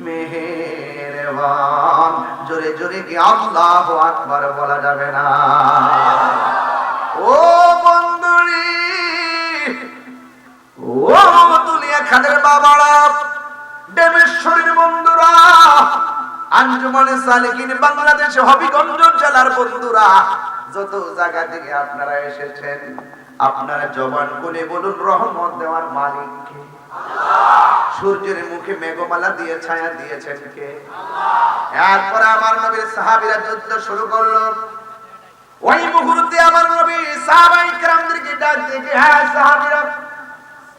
মেহেরবান। জোরে জোরে কি আল্লাহু আকবার বলা যাবে না? ও বন্ধুরি, ও দুনিয়া খানের বাবারা, ডেমেশ্বরীর বন্ধুরা, আঞ্জুমানে সালেকিন বাংলাদেশ হবিগঞ্জ জেলার বন্ধুরা, যত জায়গা থেকে আপনারা এসেছেন, আপনারা জবান খুলে বলুন, রহমত দেওয়ার মালিক কে? সূর্যের মুখে মেঘমালা দিয়ে ছায়া দিয়েছেন কে? এরপর আমার নবীর সাহাবীরা যুদ্ধ শুরু করলো। ওই মুহূর্তে আমার নবী সাহাবায়ে কেরামদেরকে ডাক দিয়ে, হ্যাঁ সাহাবীরা,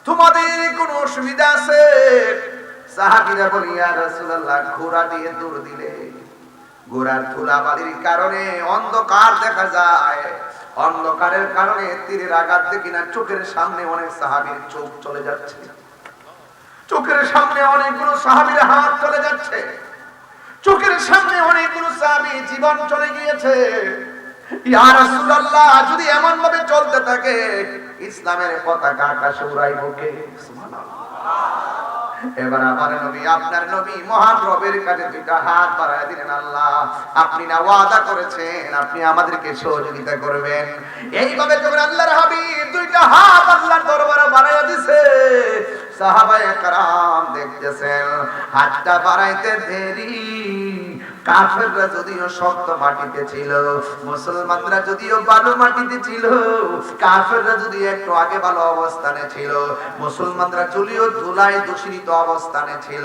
তোমাদের কোনো অসুবিধা আছে? সাহাবীরা বলে, ইয়া রাসূলুল্লাহ, ঘোড়া দিয়ে দৌড় দিলে ঘোড়ার ধুলাবালির কারণে অন্ধকার দেখা যায়, অন্ধকারের কারণে তীরের আঘাত দেখি না, চোখের সামনে অনেক সাহাবীর চোখ চলে যাচ্ছে, চোখের সামনে অনেকগুলো সাহাবীর হাত চলে যাচ্ছে, চোখের সামনে অনেকগুলো সাহাবী জীবন চলে গিয়েছে। ইয়া রাসূলুল্লাহ, যদি এমন ভাবে চলতে থাকে ইসলামের পতাকা আকাশে উড়াইব কে? সুবহানাল্লাহ। এবার আমার নবী, আপনার নবী মহান রবের কাছে দুইটা হাত বাড়ায় দিলেন, আল্লাহ আপনি না ওয়াদা করেছেন আপনি আমাদেরকে সহযোগিতা করবেন। এইভাবে যখন আল্লাহর হাবিব দুইটা হাত আল্লাহর দরবারে বাড়ায় দিছে, সাহাবায়ে কেরাম দেখতেছেন হাতটা বাড়াইতে দেরি। কাফেররা যদিও শক্ত মাটিতে ছিল, মুসলমানরা যদিও বালু মাটিতে ছিল, কাফেররা যদি একটু আগে ভালো অবস্থানে ছিল, মুসলমানরা যদিও ধুলায় দূষিত অবস্থানে ছিল,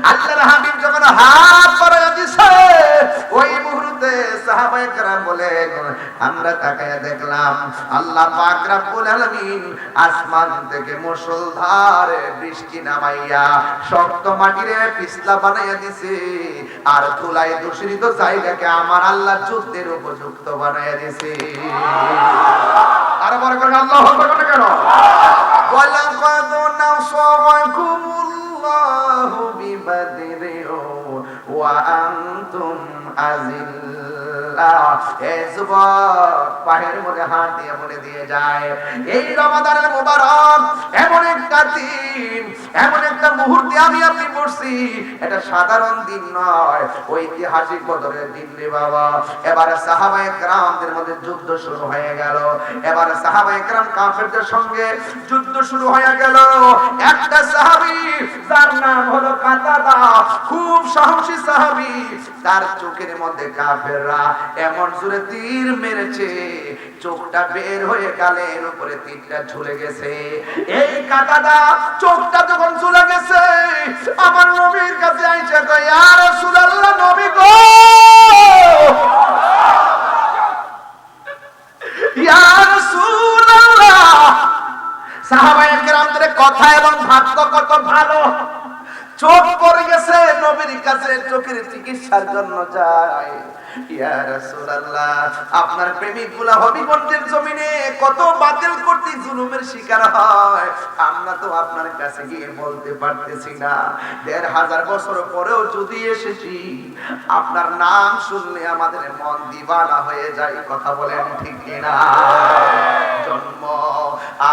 আল্লাহর হাবিব যখন হাত বাড়ায় দিছে, ওই মুহূর্তে সাহাবায়ে কেরাম বলেন, আমরা তাকায়া দেখলাম আল্লাহ পাক রব্বুল আলামিন আসমান থেকে মুষলধার বৃষ্টি নামাইয়া শক্ত মাটিরে পিছলা বানাইয়া দিছে, আর ধুলায় দূষিত জায়গাকে আমার আল্লাহ যুদ্ধের উপযুক্ত বানাইয়া দিছে। আর বড় করে আল্লাহু আকবার বলে কেন? ওয়ালাকাদ নাসারাকুমুল্লাহু বিবাদরিন ওয়া আনতুম আযিল্লা। এই যুবক পায়ের মধ্যে হাত দিয়ে বলে দিয়ে যায়, এই রমাদানের মুবারক এমন একটা দিন, এমন একটা মুহূর্তে আমি আপনি পড়ছি, এটা সাধারণ দিন নয়, ঐতিহাসিক বদরের দিন রে বাবা। এবারে সাহাবায়ে কেরামদের মধ্যে যুদ্ধ শুরু হয়ে গেল। এবারে সাহাবায়ে কেরাম কাফেরদের সঙ্গে যুদ্ধ শুরু হয়ে গেল। একটা সাহাবী যার নাম হলো কাতাদা, খুব সাহসী সাহাবী, তার চোখের মধ্যে কাফেররা এমন জোরে তীর মেরেছে, চোখটা বের হয়ে গালের উপরে তীরটা ঝুলে গেছে। এই কাতাদা চোখটা যখন ঝুলে গেছে, আমার নবীর কাছে আইসা কয়, ইয়া রাসূলুল্লাহ, নবী গো, ইয়া রাসূলুল্লাহ। সাহাবায়ে কেরামদের কথা এবং ভাগ্য কত ভালো, চোখ পড়ে গেছে, নবীর কাছে চোখের চিকিৎসার জন্য যায়। ইয়া রাসূলুল্লাহ, আপনার প্রেমিকগুলা হবিগঞ্জের জমিনে কত বাতিল করতে জুলুমের শিকার হয়, আমরা তো আপনার কাছে গিয়ে বলতে পারতেছি না। ১৫০০ বছর পরেও যদি এসেছি, আপনার নাম শুনলে আমাদের মন দিওয়ানা হয়ে যায়। কথা বলেন ঠিক কিনা? জন্ম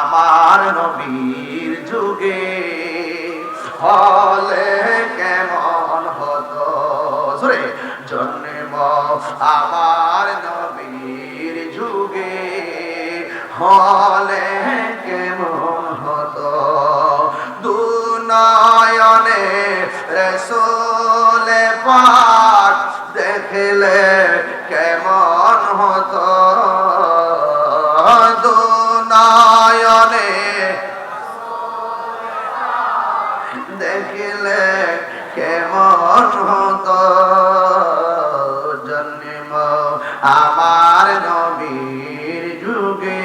আমার নবীর যুগে হলে কেমন হতো, জোরে, জন্ম আমার নবীর যুগে হলে কেমন হতো, দুনয়নে রাসূল পাক দেখলে কেমন হতো, দুনয়নে দেখলে কেমন হতো, জন্ম আমার নবীর যুগে।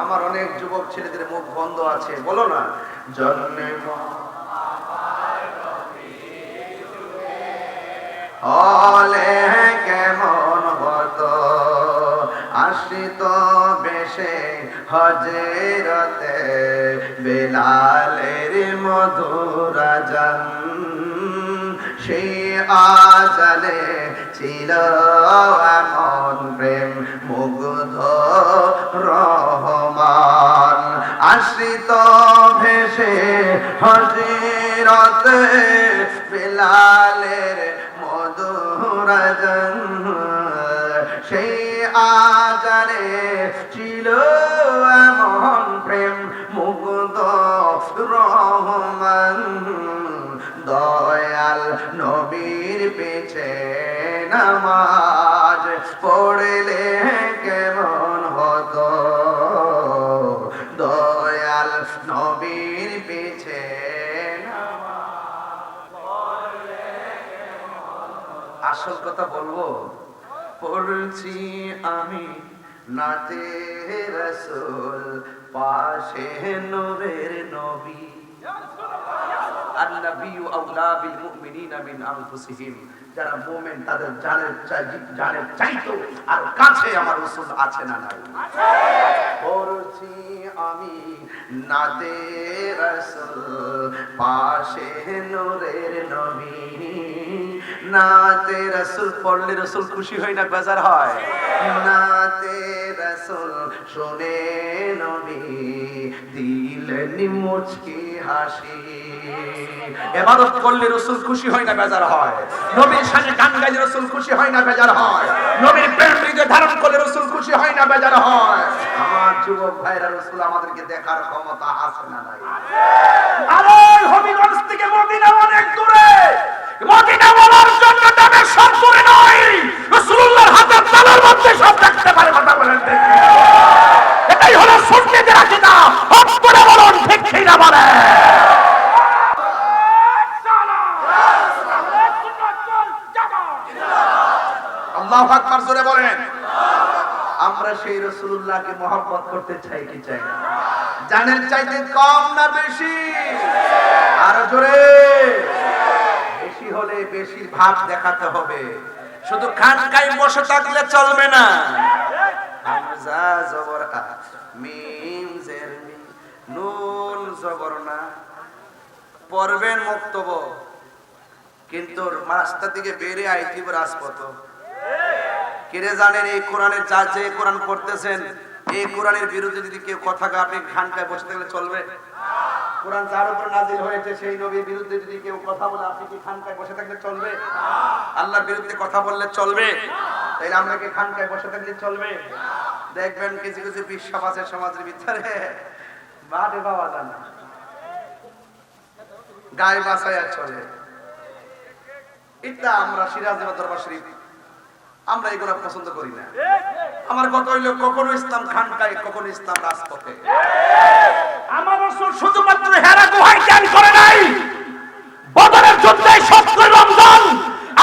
আমার অনেক যুবক ছেলেদের মুখ বন্ধ আছে, বলো না, জন্ম হলে কেমন হতো, আশ্রিত বেশে হজরতে বেলালের মধুর আযান, সেই আজানে ছিল এমন প্রেম মুগ্ধ রহমান, আশ্রিত ভেসে হজরতে বেলালের মধুর আযান, সেই আজানে ছিল এমন প্রেম মুগ্ধ রহমান, দয়াল নবীর পেছে নামাজ পড়লে কেমন হতো, দয়াল নবীর পেছে নামাজ পড়লে কেমন হতো। আসল কথা বলবো, পড়ছি আমি নাতে রাসূল পাশে নূরের নবী, আন-নাবিয়্যু আওলা বিল মুমিনিনা মিন আনফুসিহিম, যারা মুমিন তাদের জানের চাইতো আর কাছে আমার রাসূল আছে না নাই? পড়ছি আমি নাতে রাসূল পাশে নূরের নবী, নাতে রাসূল পড়লে রাসূল খুশি হয় না বেজার হয়? নাতে রাসূল শুনে নবী দিল তেমনি মুচকি হাসি। ইবাদত করলে রাসূল খুশি হয় না বেজার হয়? নবীর শানে গান গাইলে রাসূল খুশি হয় না বেজার হয়? নবীর প্রেম হৃদয়ে ধারণ করলে রাসূল খুশি হয় না বেজার হয়? আমার যুবক ভাইরা, রাসূল আমাদেরকে দেখার ক্ষমতা আছে না নাই? আরে হবিগঞ্জ থেকে মদিনা অনেক দূরে, মদিনা বলার জন্য দামের সব দূরে নয়, রাসূলুল্লাহর হাতের তালার মধ্যে সব দেখতে পারে। কথা বলেন ঠিক কি? এটাই হলো সুন্নিদের আকীদা। হক করে বলুন, ঠিক কি না বলেন? আল্লাহু আকবার, জোরে বলেন। আমরা সেই রাসূলুল্লাহকে মহব্বত করতে চাই কি চাই না? জানের চাইতে কম না বেশি? আর জোরে। বেশি হলে বেশির ভাব দেখাতে হবে। শুধু খানকায় বসে থাকলে চলবে না। হামজা জবর আ, মিম জের মি, নুন জবর না। পড়বেন মুক্তব, কিন্তু রাস্তা থেকে বেরিয়ে আইতিব রাজপথ। কিরে জানেন এই কোরআনের যা যে কোরআন পড়তেছেন, এই কোরআনের বিরুদ্ধে যদি কেউ কথা কয়, আপনি খানকায় বসে থাকলে চলবে? কোরআন যার উপর নাজিল হয়েছে সেই নবীর বিরুদ্ধে যদি কেউ কথা বলে, আপনি কি খানকায় বসে থাকলে চলবে? আল্লাহর বিরুদ্ধে কথা বললে চলবে? তাইলে আমরা কি খানকায় বসে থাকলে চলবে? দেখবেন কিছু কিছু বিশ্বাস আছে সমাজের ভিতরে, বাড়ে পাওয়া যায় না, গায়ে বাসায় চলে। এটা আমরা সিরাজের দরবার শরীফ, আমরা এগুলো পছন্দ করি না। আমার কথা হইল, কখনো ইসলাম খানকায়, কখনো ইসলাম রাজপথে। আমার রাসূল শুধুমাত্র হেরা গুহায় জ্ঞান করে নাই, বদরের যুদ্ধে ৭০ রমজান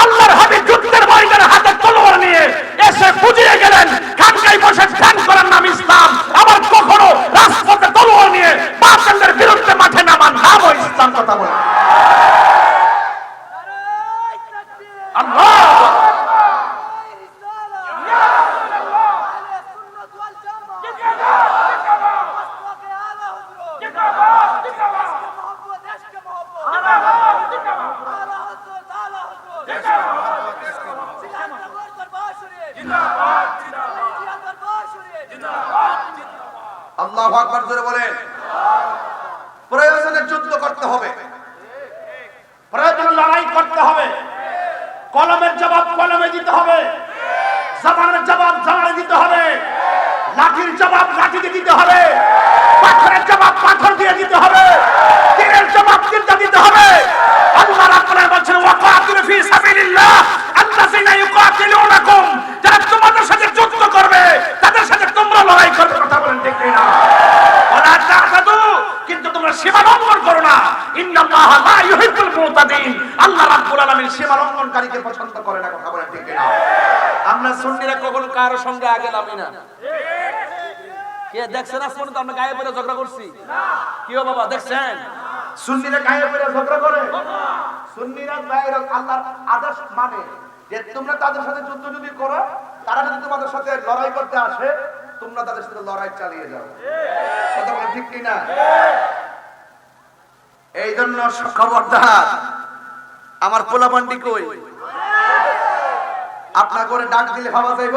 আল্লাহর হাবিব যুদ্ধের ময়দানে হাতে তলোয়ার নিয়ে এসে বুঝিয়ে গেলেন, খানকায় বসে ধ্যান করার নাম ইসলাম। আবার কখনো রাজপথে তলোয়ার নিয়ে বাতিলের বিরুদ্ধে মাঠে নামান নাম ইসলাম। কথা বলে আল্লাহ। আল্লাহু আকবার, জোরে বলেন। প্রয়োজনে যুদ্ধ করতে হবে, প্রয়োজনে লড়াই করতে হবে, কলমের জবাব কলমে দিতে হবে, জবানের জবাব জবানে দিতে হবে, লাঠির জবাব লাঠিতে দিতে হবে, পাথরের জবাব পাথর দিয়ে দিতে হবে, তীরের জবাব তীর দিয়ে দিতে হবে। আল্লাহ রাব্বুল আলামিন বলেন, ওয়াকাতিলু ফি সাবিলিল্লাহ আল্লাযিনা ইউকাতিলুনাকুম, যারা তোমাদের সাথে যুদ্ধ করবে তাদের সাথে তোমরা লড়াই করবে। কথা বলেন ঠিক না? ওয়ালা তা'তাদু, কিন্তু তোমরা সীমা লঙ্ঘন করো না। ইন্নাল্লাহা লা ইউহিব্বুল মুতাদিন, আল্লাহ রাব্বুল আলামিন সীমা লঙ্ঘনকারীকে পছন্দ করে না। কথা বলেন ঠিক না? আমরা সুন্নিরা কখনো কারো সঙ্গে আগে নামি না। কে দেখছেন আজ পর্যন্ত আমরা গায়ে পড়ে ঝগড়া করছি? না। কি ও বাবা দেখছেন? সুন্নিরা গায়ে পড়ে ঝগড়া করে? সুন্নিরা গায়ের আল্লাহর আদেশ মানে যে তোমরা তাদের সাথে যুদ্ধ যদি করো, তারা যদি তোমাদের সাথে লড়াই করতে আসে, তোমরা তাদের সাথে লড়াই চালিয়ে যাও। কথা বলেন ঠিক কি না? এই জন্য খবরদার, আমার পোলাপান্ডি কই? আপনার করে ডাক দিলে ভাবা যাইব?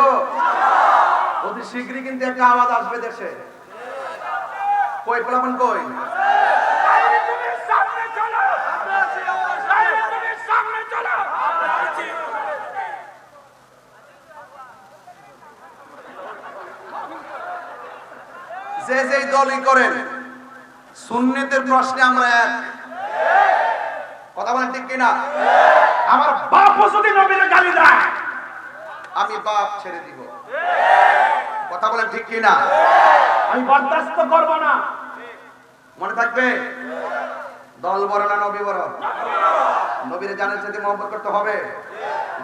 অতি শীঘ্রই কিন্তু একটা আওয়াজ আসবে দেশে। কই পোলাপান কই? যে যে দলই করেন, সুন্নিতের প্রশ্নে আমরা এক। কথা বলেন ঠিক কিনা? আমার বাপও যদি নবীর গালি দেয়, আমি বাপ ছেড়ে দিব। কথা বলেন ঠিক কিনা? আমি বরদাস্ত করব না। মনে থাকবে, দল বড় না নবী বড়? নবীর জানের সাথে মহব্বত করতে হবে।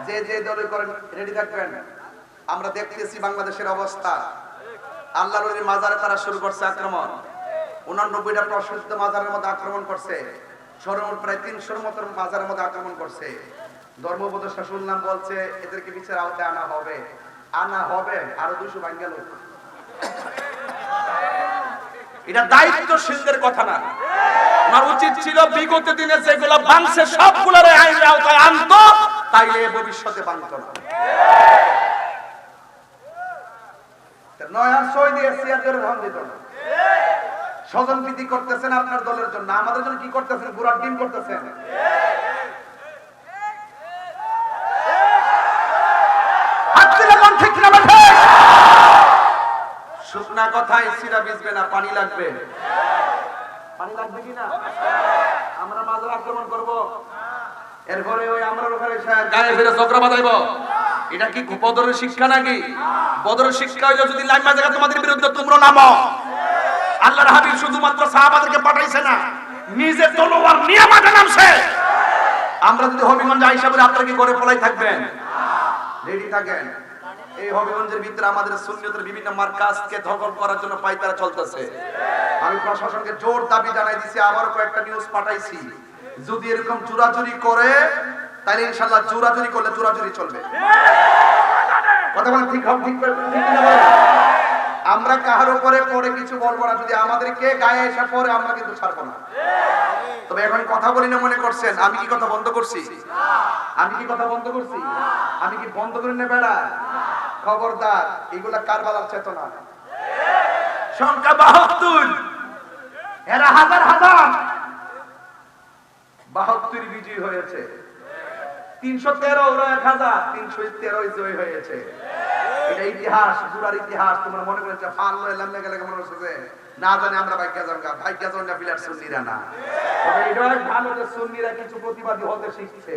যে যে দলই করেন রেডি থাকবেন। আমরা দেখতেছি বাংলাদেশের অবস্থা, আল্লাহর ওলির মাজারে তারা শুরু করছে আক্রমণ। 89টা প্রসিদ্ধ মাজারের মধ্যে আক্রমণ করছে, সর্বমোট প্রায় 300-র মতো মাজারের মধ্যে আক্রমণ করছে। ধর্ম উপদেষ্টা শুনলাম বলছে এদেরকে বিচার আওতায় আনা হবে। আরো 200 ভাঙ্গা লোক। এটা দায়িত্বশীলদের কথা না। আমার উচিত ছিল বিগত দিনে যেগুলো ভাঙছে সবগুলোর আইনের আওতায় আনতো, তাইলে ভবিষ্যতে ভাঙতো না। নয়া সই দিয়ে সিয়াদের ভাঙ দিত না। স্বজন প্রীতি করতেছেন আপনার দলের জন্য, আমাদের জন্য কি করতেছেন? ঘোড়ার ডিম করতেছেন। শুকনা কথায় সিরা ভিজবে না, পানি লাগবে। পানি লাগবে কিনা? আমরা মাজার আক্রমণ করব, এরপরে ওই আমরা ওখানে গায়ে ফিরে ঝগড়া বাঁধাইব। এটা কি বদরের শিক্ষা নাকি? বদরের শিক্ষা হইলো যদি লাইমা জায়গা তোমাদের বিরুদ্ধে তোমরা নামো। আল্লাহর হাবিব শুধুমাত্র সাহাবাদেরকে পাঠাইছে না, নিজে তলোয়ার নিয়ে মাঠে নামছে। আমরা যদি হবিগঞ্জ আইসা বলে আপনারা কি করে পলাই থাকবেন? রেডি থাকেন। এই হবিগঞ্জের ভিতরে আমাদের সুন্নিয়তের বিভিন্ন মার্কাজকে দখল করার জন্য পাইতারা চলতেছে। আমি প্রশাসনকে জোর দাবি জানাই দিছি, আবার কয়েকটা নিউজ পাঠাইছি, যদি এরকম চুরাচুরি করে তাহলে ইনশাআল্লাহ চুরাচুরি করলে চুরাচুরি চলবে। কথা বলেন ঠিক হবে? ঠিক না বলেন? আমরা কাহার উপরে পরে কিছু বলবো না, যদি আমাদেরকে গায়ে এসে পরে আমরা কিন্তু ছাড়বো না। তবে এখন কথা বলি না মনে করছেন আমি কি কথা বন্ধ করছি? আমি কি কথা বন্ধ করছি? আমি কি বন্ধ করে নেবে না? খবরদার, এগুলা কারবালার চেতনা। সংখ্যা ৭২, এরা হাজার হাজার ৭২ বিজয়ী হয়েছে। ৩১৩ ওরা ১০০০, ৩১৩ জয় হয়েছে। এটা ইতিহাস, পুরার ইতিহাস। তোমরা মনে করেছো ফাল্লো এলাম না গেলে মনে হচ্ছে না জানি আমরা ভাগ্যা জানগা, ভাগ্যা জানগা বিলার সুন্নিরা না। তবে এটা ভালো যে সুন্নিরা কিছু প্রতিবাদী হতে শিখছে।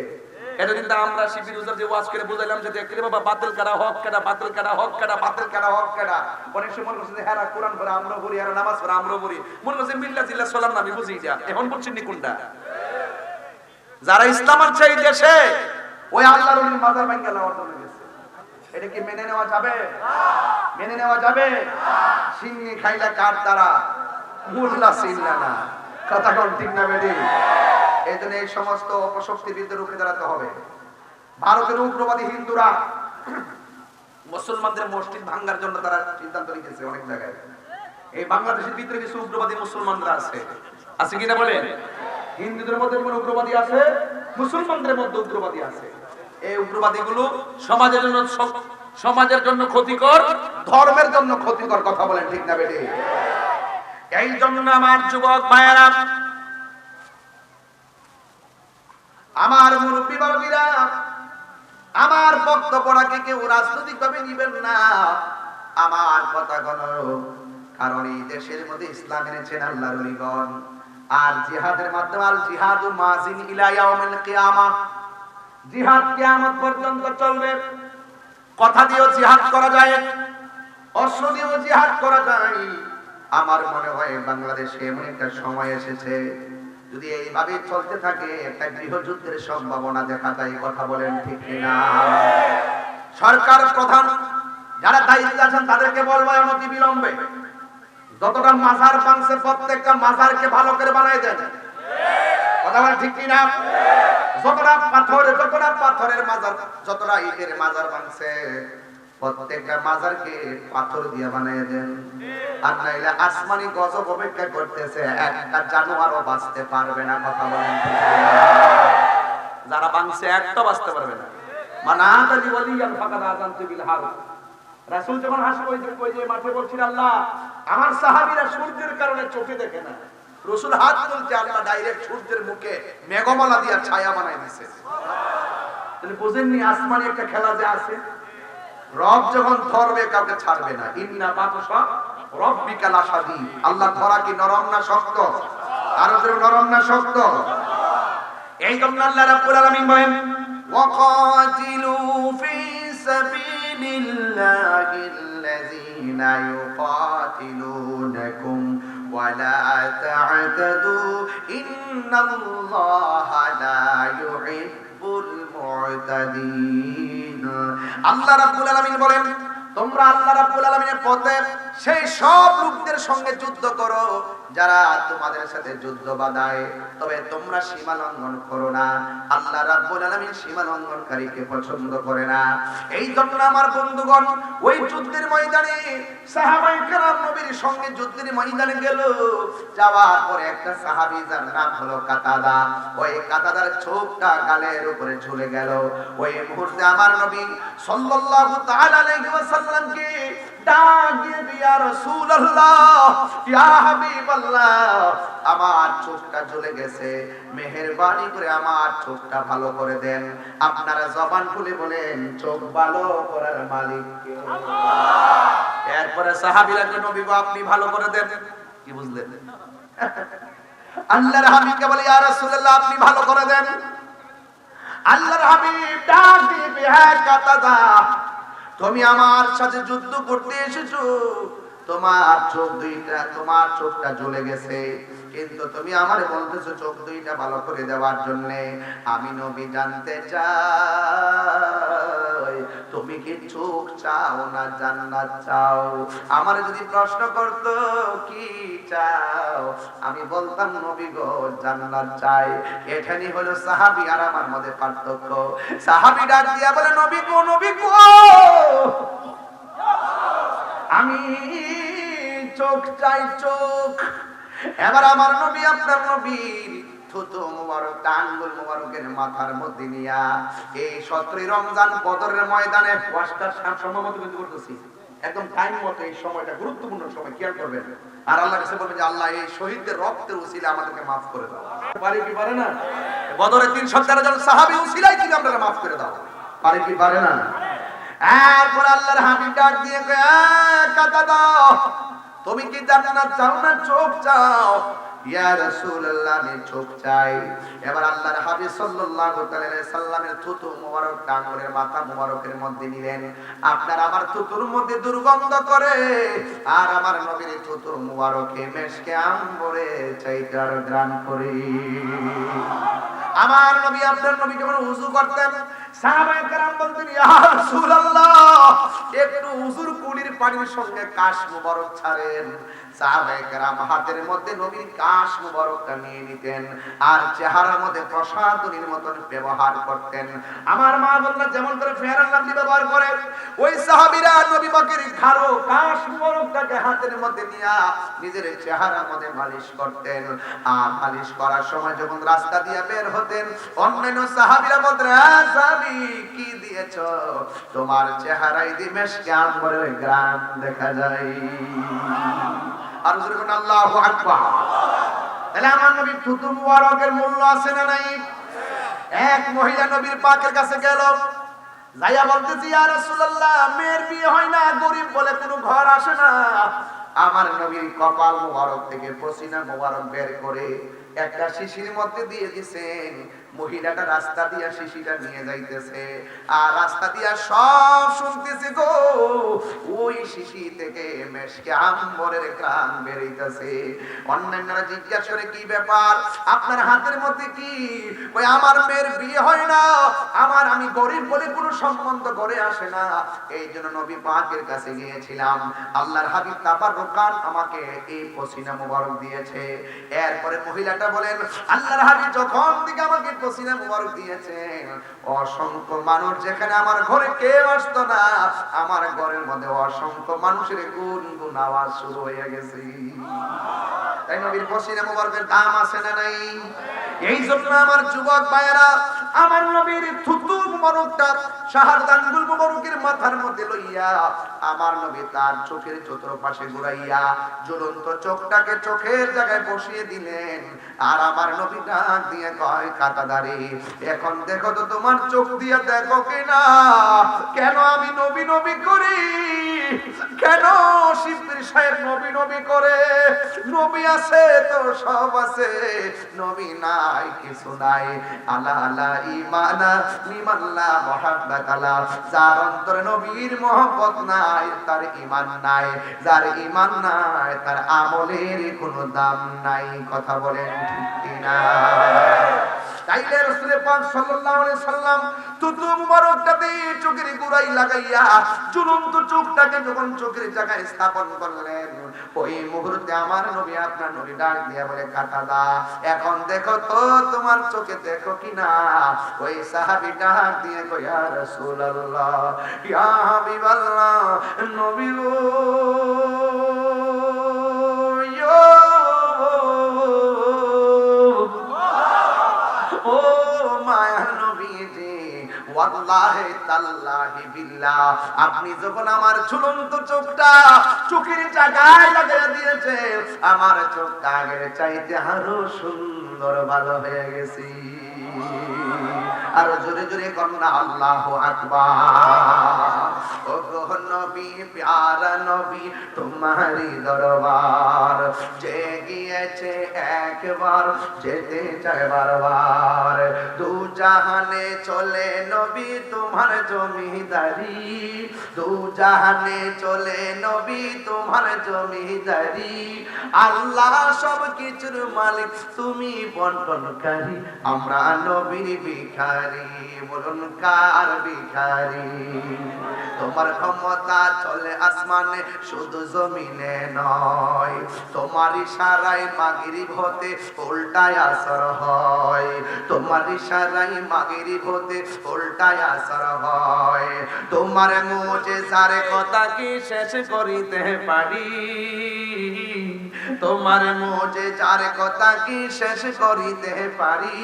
এটা কিন্তু আমরা শিবির উজার যে ওয়াজ করে বুঝাইলাম যে দেখলে বাবা বাতিল করা হক কেডা, বাতিল করা হক কেডা, বাতিল করা হক কেডা। অনেক সময় মনে করছে যে হ্যাঁ কোরআন পড়ে আমরা পড়ি, আর নামাজ পড়ে আমরা পড়ি, মনে করছে মিল্লা জিল্লা সালাম না। আমি বুঝি যা এখন বুঝছেন নি কোনটা? যারা ইসলাম আনছে এই দেশে ওই আল্লাহর ওলির মাজার ভাঙা লাওয়ার জন্য গেছে। এটা কি মেনে নেওয়া যাবে? মেনে নেওয়া যাবে? সিন্নি খাইলা কার দ্বারা মুল্লা সিল্লা না। কথা কোন ঠিক না বেটি? এই জন্য এই সমস্ত অপশক্তির বিরুদ্ধে রুখে দাঁড়াতে হবে। ভারতের উগ্রবাদী হিন্দুরা মুসলমানদের মসজিদ ভাঙার জন্য তারা সিদ্ধান্ত নিয়েছে অনেক জায়গায়। এই বাংলাদেশের ভিতরে কিছু উগ্রবাদী মুসলমানরা আছে, আছে কিনা বলেন? হিন্দুদের মধ্যে যেমন উগ্রবাদী আছে, মুসলমানদের মধ্যে উগ্রবাদী আছে। এই উগ্রবাদীগুলো সমাজের জন্য ক্ষতিকর, ধর্মের জন্য ক্ষতিকর। কথা বলেন ঠিক না বেটি? এই জন্য আমার যুবক ভাইয়েরা, আমার মুরব্বী বাবারা, আমার বক্তব্যটাকে কেউ রাজনৈতিক ভাবে নিবেন না। আমার কথা হলো, কারণ এই দেশের মধ্যে ইসলাম এনেছেন আল্লাহর ওলিগণ, আর জিহাদের মাধ্যমে আল জিহাদু মাজিন ইলা ইয়াউমিল কিয়ামা, জিহাদ কিয়ামত পর্যন্ত চলবে। কথা দিয়েও জিহাদ করা যায়, অস্ত্র দিয়েও জিহাদ করা যায়। আমার মনে হয় বাংলাদেশে এমন একটা সময় এসেছে, যদি এইভাবে চলতে থাকে একটা গৃহযুদ্ধের সম্ভাবনা দেখা যায়। কথা বলেন ঠিক না? সরকার প্রধান যারা দায়িত্বে আছেন তাদেরকে বলবো অনতি বিলম্বে যতটা মাজার ভাঙছে প্রত্যেকটা মাজারকে ভালো করে বানাই দেন। কথা বলেন ঠিক না? যতটা পাথরের মাজার, যতটা ইটের মাজার ভাঙছে প্রত্যেকটা মাজারকে পাথর দিয়ে বানাই দেন। আর নাইলে আসমানি গজব অপেক্ষা করতেছে, একটা জানোয়ারও বাঁচতে পারবে না। কথা বলেন ঠিক না? যারা ভাঙছে একটা বাঁচতে পারবে না। মানাতালি ওয়ালিয়ান ফাকাদ আযানতু বিল হারব। রাসূল যখন হাসপাতালে কই যে মাঠে বলছিল আল্লাহ আমার সাহাবীরা সূর্যের কারণে চোখে দেখে না, রাসূল হাত তুলছে, আল্লাহ ডাইরেক্ট সূর্যের মুখে মেঘমালা দিয়া ছায়া বানাই দিয়েছে। তাহলে বুঝেননি আসমানি একটা খেলা যে আছে। রব যখন ধরবে কাউকে ছাড়বে না। ইন্না বাতশা রব্বিকা লাশাদীদ। আল্লাহ ধরা কি নরম না শক্ত? আরো জোরে নরম না শক্ত? এই জন্য আল্লাহ রাব্বুল আলামিন বলেন ওয়াকাতিলু ফি সাবিলিল্লাহিল্লাযীনা ইউকাতিলুনাকুম ওয়া লা তা'তাদু ইন্নাল্লাহা লা ইউহিব্বুল মু'তাদিন। আল্লাহ রাব্বুল আলামিন বলেন তোমরা আল্লাহ রাব্বুল আলামিনের পথে সেই সব লোকদের সঙ্গে যুদ্ধ করো যারা তোমাদের সাথে যুদ্ধ বাঁধায়, তবে তোমরা সীমা লঙ্ঘন করো না। আল্লাহ রাব্বুল আলামিন সীমা লঙ্ঘনকারীকে পছন্দ করে না। এই জন্য আমার বন্ধুগণ ওই যুদ্ধের ময়দানে সাহাবায়ে কেরাম নবীর সঙ্গে যুদ্ধের ময়দানে গেল। যাওয়ার পরে একটা সাহাবী যার নাম হলো কাতাদা, ওই কাতাদার চোখটা গালের উপরে ঝুলে গেল। ওই মুহূর্তে আমার নবী সাল্লাল্লাহু তাআলা আলাইহি ওয়াসাল্লামকে ডাক দিয়ে ইয়া রাসূলুল্লাহ ইয়া হাবিবাল্লাহ আমার চোখটা জ্বলে গেছে, মেহেরবানি করে আমার চোখটা ভালো করে দেন। আপনারা জবান খুলে বলেন চোখ ভালো করার মালিক কে? আল্লাহ। এরপরে সাহাবীরা কে নবী গো আপনি ভালো করে দেন। কি বুঝলেন? আল্লাহর হাবিবকে বলে ইয়া রাসূলুল্লাহ আপনি ভালো করে দেন। আল্লাহর হাবিব ডাক দিয়ে হ্যাঁ কাতাদা তুমি আমার সাথে যুদ্ধ করতে এসেছো, তোমার চোখ দুইটা, তোমার চোখটা জ্বলে গেছে, কিন্তু তুমি আমারে বলতেছো চোখ দুইটা ভালো করে দেওয়ার জন্য। আমি নবী জানতে চাই তুমি কি চোখ চাও না জান্নাত চাও? আমারে যদি প্রশ্ন করতো কি চাও, আমি বলতাম নবী গো জান্নাত চাই। এখানেই হলো সাহাবী আর আমার মধ্যে পার্থক্য। সাহাবী ডাক দিয়া বলে নবী গো, নবী গো আমি চোখ চাই চোখ। এবার আমার নবী আপনার নবীর থুতু মুবারক আঙ্গুল মুবারকের মাথার মধ্যে নিয়া এই 17 রমজান বদরের ময়দানে ওয়াজটা সম্ভবত কিন্তু করতেছি একদম টাইম মতো। এই সময়টা গুরুত্বপূর্ণ সময়, খেয়াল করবেন। আর আল্লাহর কাছে বলবেন যে আল্লাহ এই শহীদদের রক্তের উসিলা আমাদেরকে maaf করে দাও। পারে কি পারে না? বদরে 313 জন সাহাবী উসিলায় তুমি আমাদেরকে maaf করে দাও। পারে কি পারে না? এরপর আল্লাহর হাবিব ডাক দিয়ে কয় কাতাদা তুমি কি জান্নাত চাও না চোখ চাও? ইয়া রাসূলুল্লাহ আমি চোখ চাই। এবার আল্লাহর হাবিব সাল্লাল্লাহু আলাইহি সাল্লামের থুতু মুবারক আঙ্গুলের মাথা মুবারকের মধ্যে নিলেন। আপনার আমার থুতুর মধ্যে দুর্গন্ধ করে, আর আমার নবীর থুতু মুবারকে মেশকে আম্বরে চাইতে আর গ্রাম করে। আমার নবী আপনার নবী যখন ওযু করতেন সাহাবায়ে কেরাম বলতেন ইয়া রাসূলুল্লাহ একটু ওযুর কুলির পানির সঙ্গে কাশ মুবারক ছাড়েন। সাহাবায়ে কেরাম হাতের মধ্যে নবীর কাশ মুবারকটা নিয়ে নিতেন আর চেহারার মধ্যে প্রসাদনীর মতন ব্যবহার করতেন। আমার মা বললেন যেমন করে ফেয়ার আন্ড লাভলি ব্যবহার করে ওই সাহাবীরা নবী পাকের খারো কাশ মুবারকটাকে হাতের মধ্যে নিয়ে নিজের চেহারার মধ্যে মালিশ করতেন। আর মালিশ করার সময় যখন রাস্তা দিয়ে বের হতেন অন্যান্য সাহাবীরা বলতেন সাহাবী কি দিয়েছো? তোমার চেহারায় দিমেশকে আম্বরের গ্রাম দেখা যায়। আর জোরে বলুন আল্লাহু আকবার। তাহলে আমার নবীর থুতু মুবারকের মূল্য আছে না নাই? এক মহিলা নবীর পাকের কাছে গেল, যাইয়া বলতেছি ইয়া রাসূলুল্লাহ মেয়ের বিয়ে হয় না, গরিব বলে কোনো ঘর আসে না। আমার নবীর কপাল মুবারক থেকে পসিনা মুবারক বের করে একটা শিশির মধ্যে দিয়ে দিয়েছেন। মহিলাটা রাস্তা দিয়া শিশিটা নিয়ে যাইতেছে আর রাস্তা দিয়া সব শুনতেছে গো ওই শিশি থেকে মেশকে আম্বরের ঘ্রাণ বেরিয়েছে। অন্যান্যরা জিজ্ঞাসা করে কি ব্যাপার, আপনার হাতের মধ্যে কি? ওই আমার মেয়ের বিয়ে হয় না, আমি গরিব বলে কোনো সম্বন্ধ করে আসে না, এই জন্য নবী পাকের কাছে গিয়েছিলাম। আল্লাহর হাবিব তাবাররুকান আমাকে এই পসিনা মুবারক দিয়েছে। এরপরে মহিলাটা বলেন আল্লাহর হাবিব যখন থেকে আমাকে পসিনা মুবারক দিয়েছেন অসংখ্য মানুষ যেখানে আমার ঘরে কেউ আসতো না, আমার ঘরের মধ্যে অসংখ্য মানুষের গুনগুন আওয়াজ শুরু হয়ে গেছে। তাই নবীর পসিনা মুবারকের দাম আছে না নাই? এই জন্য আমার যুবক ভাইয়েরা আমার নবীর থুতু মুবারকটা শাহাদাত আঙ্গুল মুবারকের মাথার মধ্যে লইয়া আমার নবী তার চোখের চতুর্পাশে ঘুরাইয়া জ্বলন্ত চোখটাকে চোখের জায়গায় বসিয়ে দিলেন। আর আমার নবী ডাক দিয়ে কয় কাতাদারে এখন দেখো তো তোমার চোখ দিয়ে দেখো কিনা, কেন আমি নবী নবী করি, কেন শিবপীর সাহেব নবী নবী করে? নবী আছে তো সব আছে, নবী নাই কিছু নাই। আলা আলা ঈমানা লিমাল্লা মুহাব্বাত আলা, যার অন্তরে নবীর মহব্বত নাই তার ঈমান নাই, যার ঈমান নাই তার আমলের কোনো দাম নাই। কথা বলেন ঠিক কিনা? তাইলে রাসূল পাক সাল্লাল্লাহু আলাইহি সাল্লাম থুতু মুবারকটাতে চোখের গোড়ায় লাগাইয়া ঝুলন্ত চোখটাকে যখন চোখের জায়গায় স্থাপন করলেন ওই মুহূর্তে আমার নবী আপনার নবী ডাক দিয়া বলে কাতাদা এখন দেখো তো তোমার চোখে দেখো কিনা? ওই সাহাবী ডাক দিয়ে কয় ইয়া রাসূলুল্লাহ ইয়া হাবিবাল্লাহ নবী গো ও মায়ার নবীজি ওয়াল্লাহি তাল্লাহি বিল্লাহ, আপনি যখন আমার ঝুলন্ত চোখটা চোখের জায়গায় লাগিয়ে দিয়েছে, আমার চোখটা আগের চাইতে আরো সুন্দর ভালো হয়ে গেছি। আর জোরে জোরে কন্যা আল্লাহু আকবার। ও গো নবী, প্যারা নবী, তোমারই দরবার যে গিয়েছে একবার, যেতে চায় বারবার। দু জাহানে চলে নবী তোমার জমিদারি, দু জাহানে চলে নবী তোমার জমিদারি। আল্লাহ সব কিছুর মালিক, তুমি বন্টনকারী, আমরা নবীর ভিখারি। বলুন কার ভিখারি? তোমার ক্ষমতা চলে আসমানে, শুধু জমিনে নয়। তোমার ইশারায় মাগরিব হতে উল্টায় আসর হয়, তোমার ইশারায় মাগরিব হতে উল্টায় আসর হয়। তোমার মুজিজার কথা কি শেষ করিতে পারি, তোমার মুজিজার কথা কি শেষ করিতে পারি।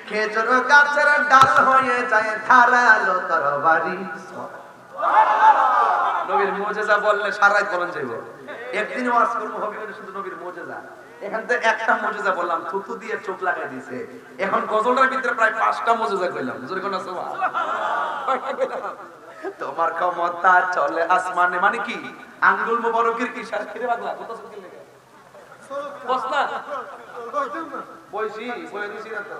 খেজুর গাছের ডাল হয়ে যায় ধারালো তরবারি। নবীর মুজিজা বললে সারা রাত বলেন যাইব। একদিন ওয়াজ করব হবে শুধু নবীর মুজিজা। এখান থেকে একটা মুজিজা বললাম, থুতু দিয়ে চোখ লাগাই দিয়েছে। এখন গজলটার ভিতরে প্রায় 5টা মুজিজা কইলাম। জোরে কোন সুবহান। তোমার ক্ষমতা চলে আসমানে, মানে কি? আঙ্গুল মোবারকের কি সার খিরে বাগলা কত সুন্দর লাগে। বস না বইছি বই দিছি না তো।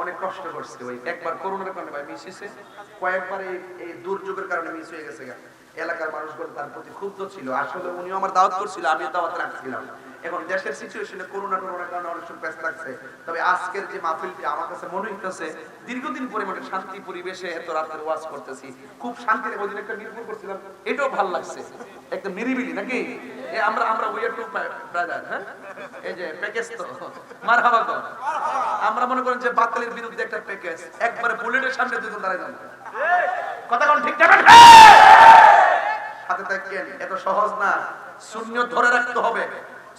অনেক কষ্ট করছে ভাই, একবার করোনার কারণে ভাই মিস হয়েছে, কয়েকবার এই দুর্যোগের কারণে মিস হয়ে গেছে। এলাকার মানুষগুলো তার প্রতি ক্ষুব্ধ ছিল। আসলে উনিও আমার দাওয়াত করছিল, আমিও দাওয়াত রাখছিলাম। এখন দেশের সিচুয়েশনে করোনার কারণে অনেক সময় ব্যস্ত লাগছে। তবে আজকের যে মাহফিলটি আমার কাছে মনে হইতেছে দীর্ঘদিন পরে মানে শান্তি পরিবেশে এত রাতের ওয়াজ করতেছি, খুব শান্তির। ওই দিন একটা মিরপুর করছিলাম, এটাও ভালো লাগছে, একদম নিরিবিলি নাকি। আমরা আমরা উই আর টু ব্রাদার, হ্যাঁ এই যে প্যাকেজ তো মারহাবা কর। আমরা মনে করেন যে বাতিলের বিরুদ্ধে একটা প্যাকেজ, একবারে বুলেটের সামনে দুজন দাঁড়ায় যান। কথা কোন ঠিক না? হাতে থাকেন, এত সহজ না। সুন্নিয়ত ধরে রাখতে হবে,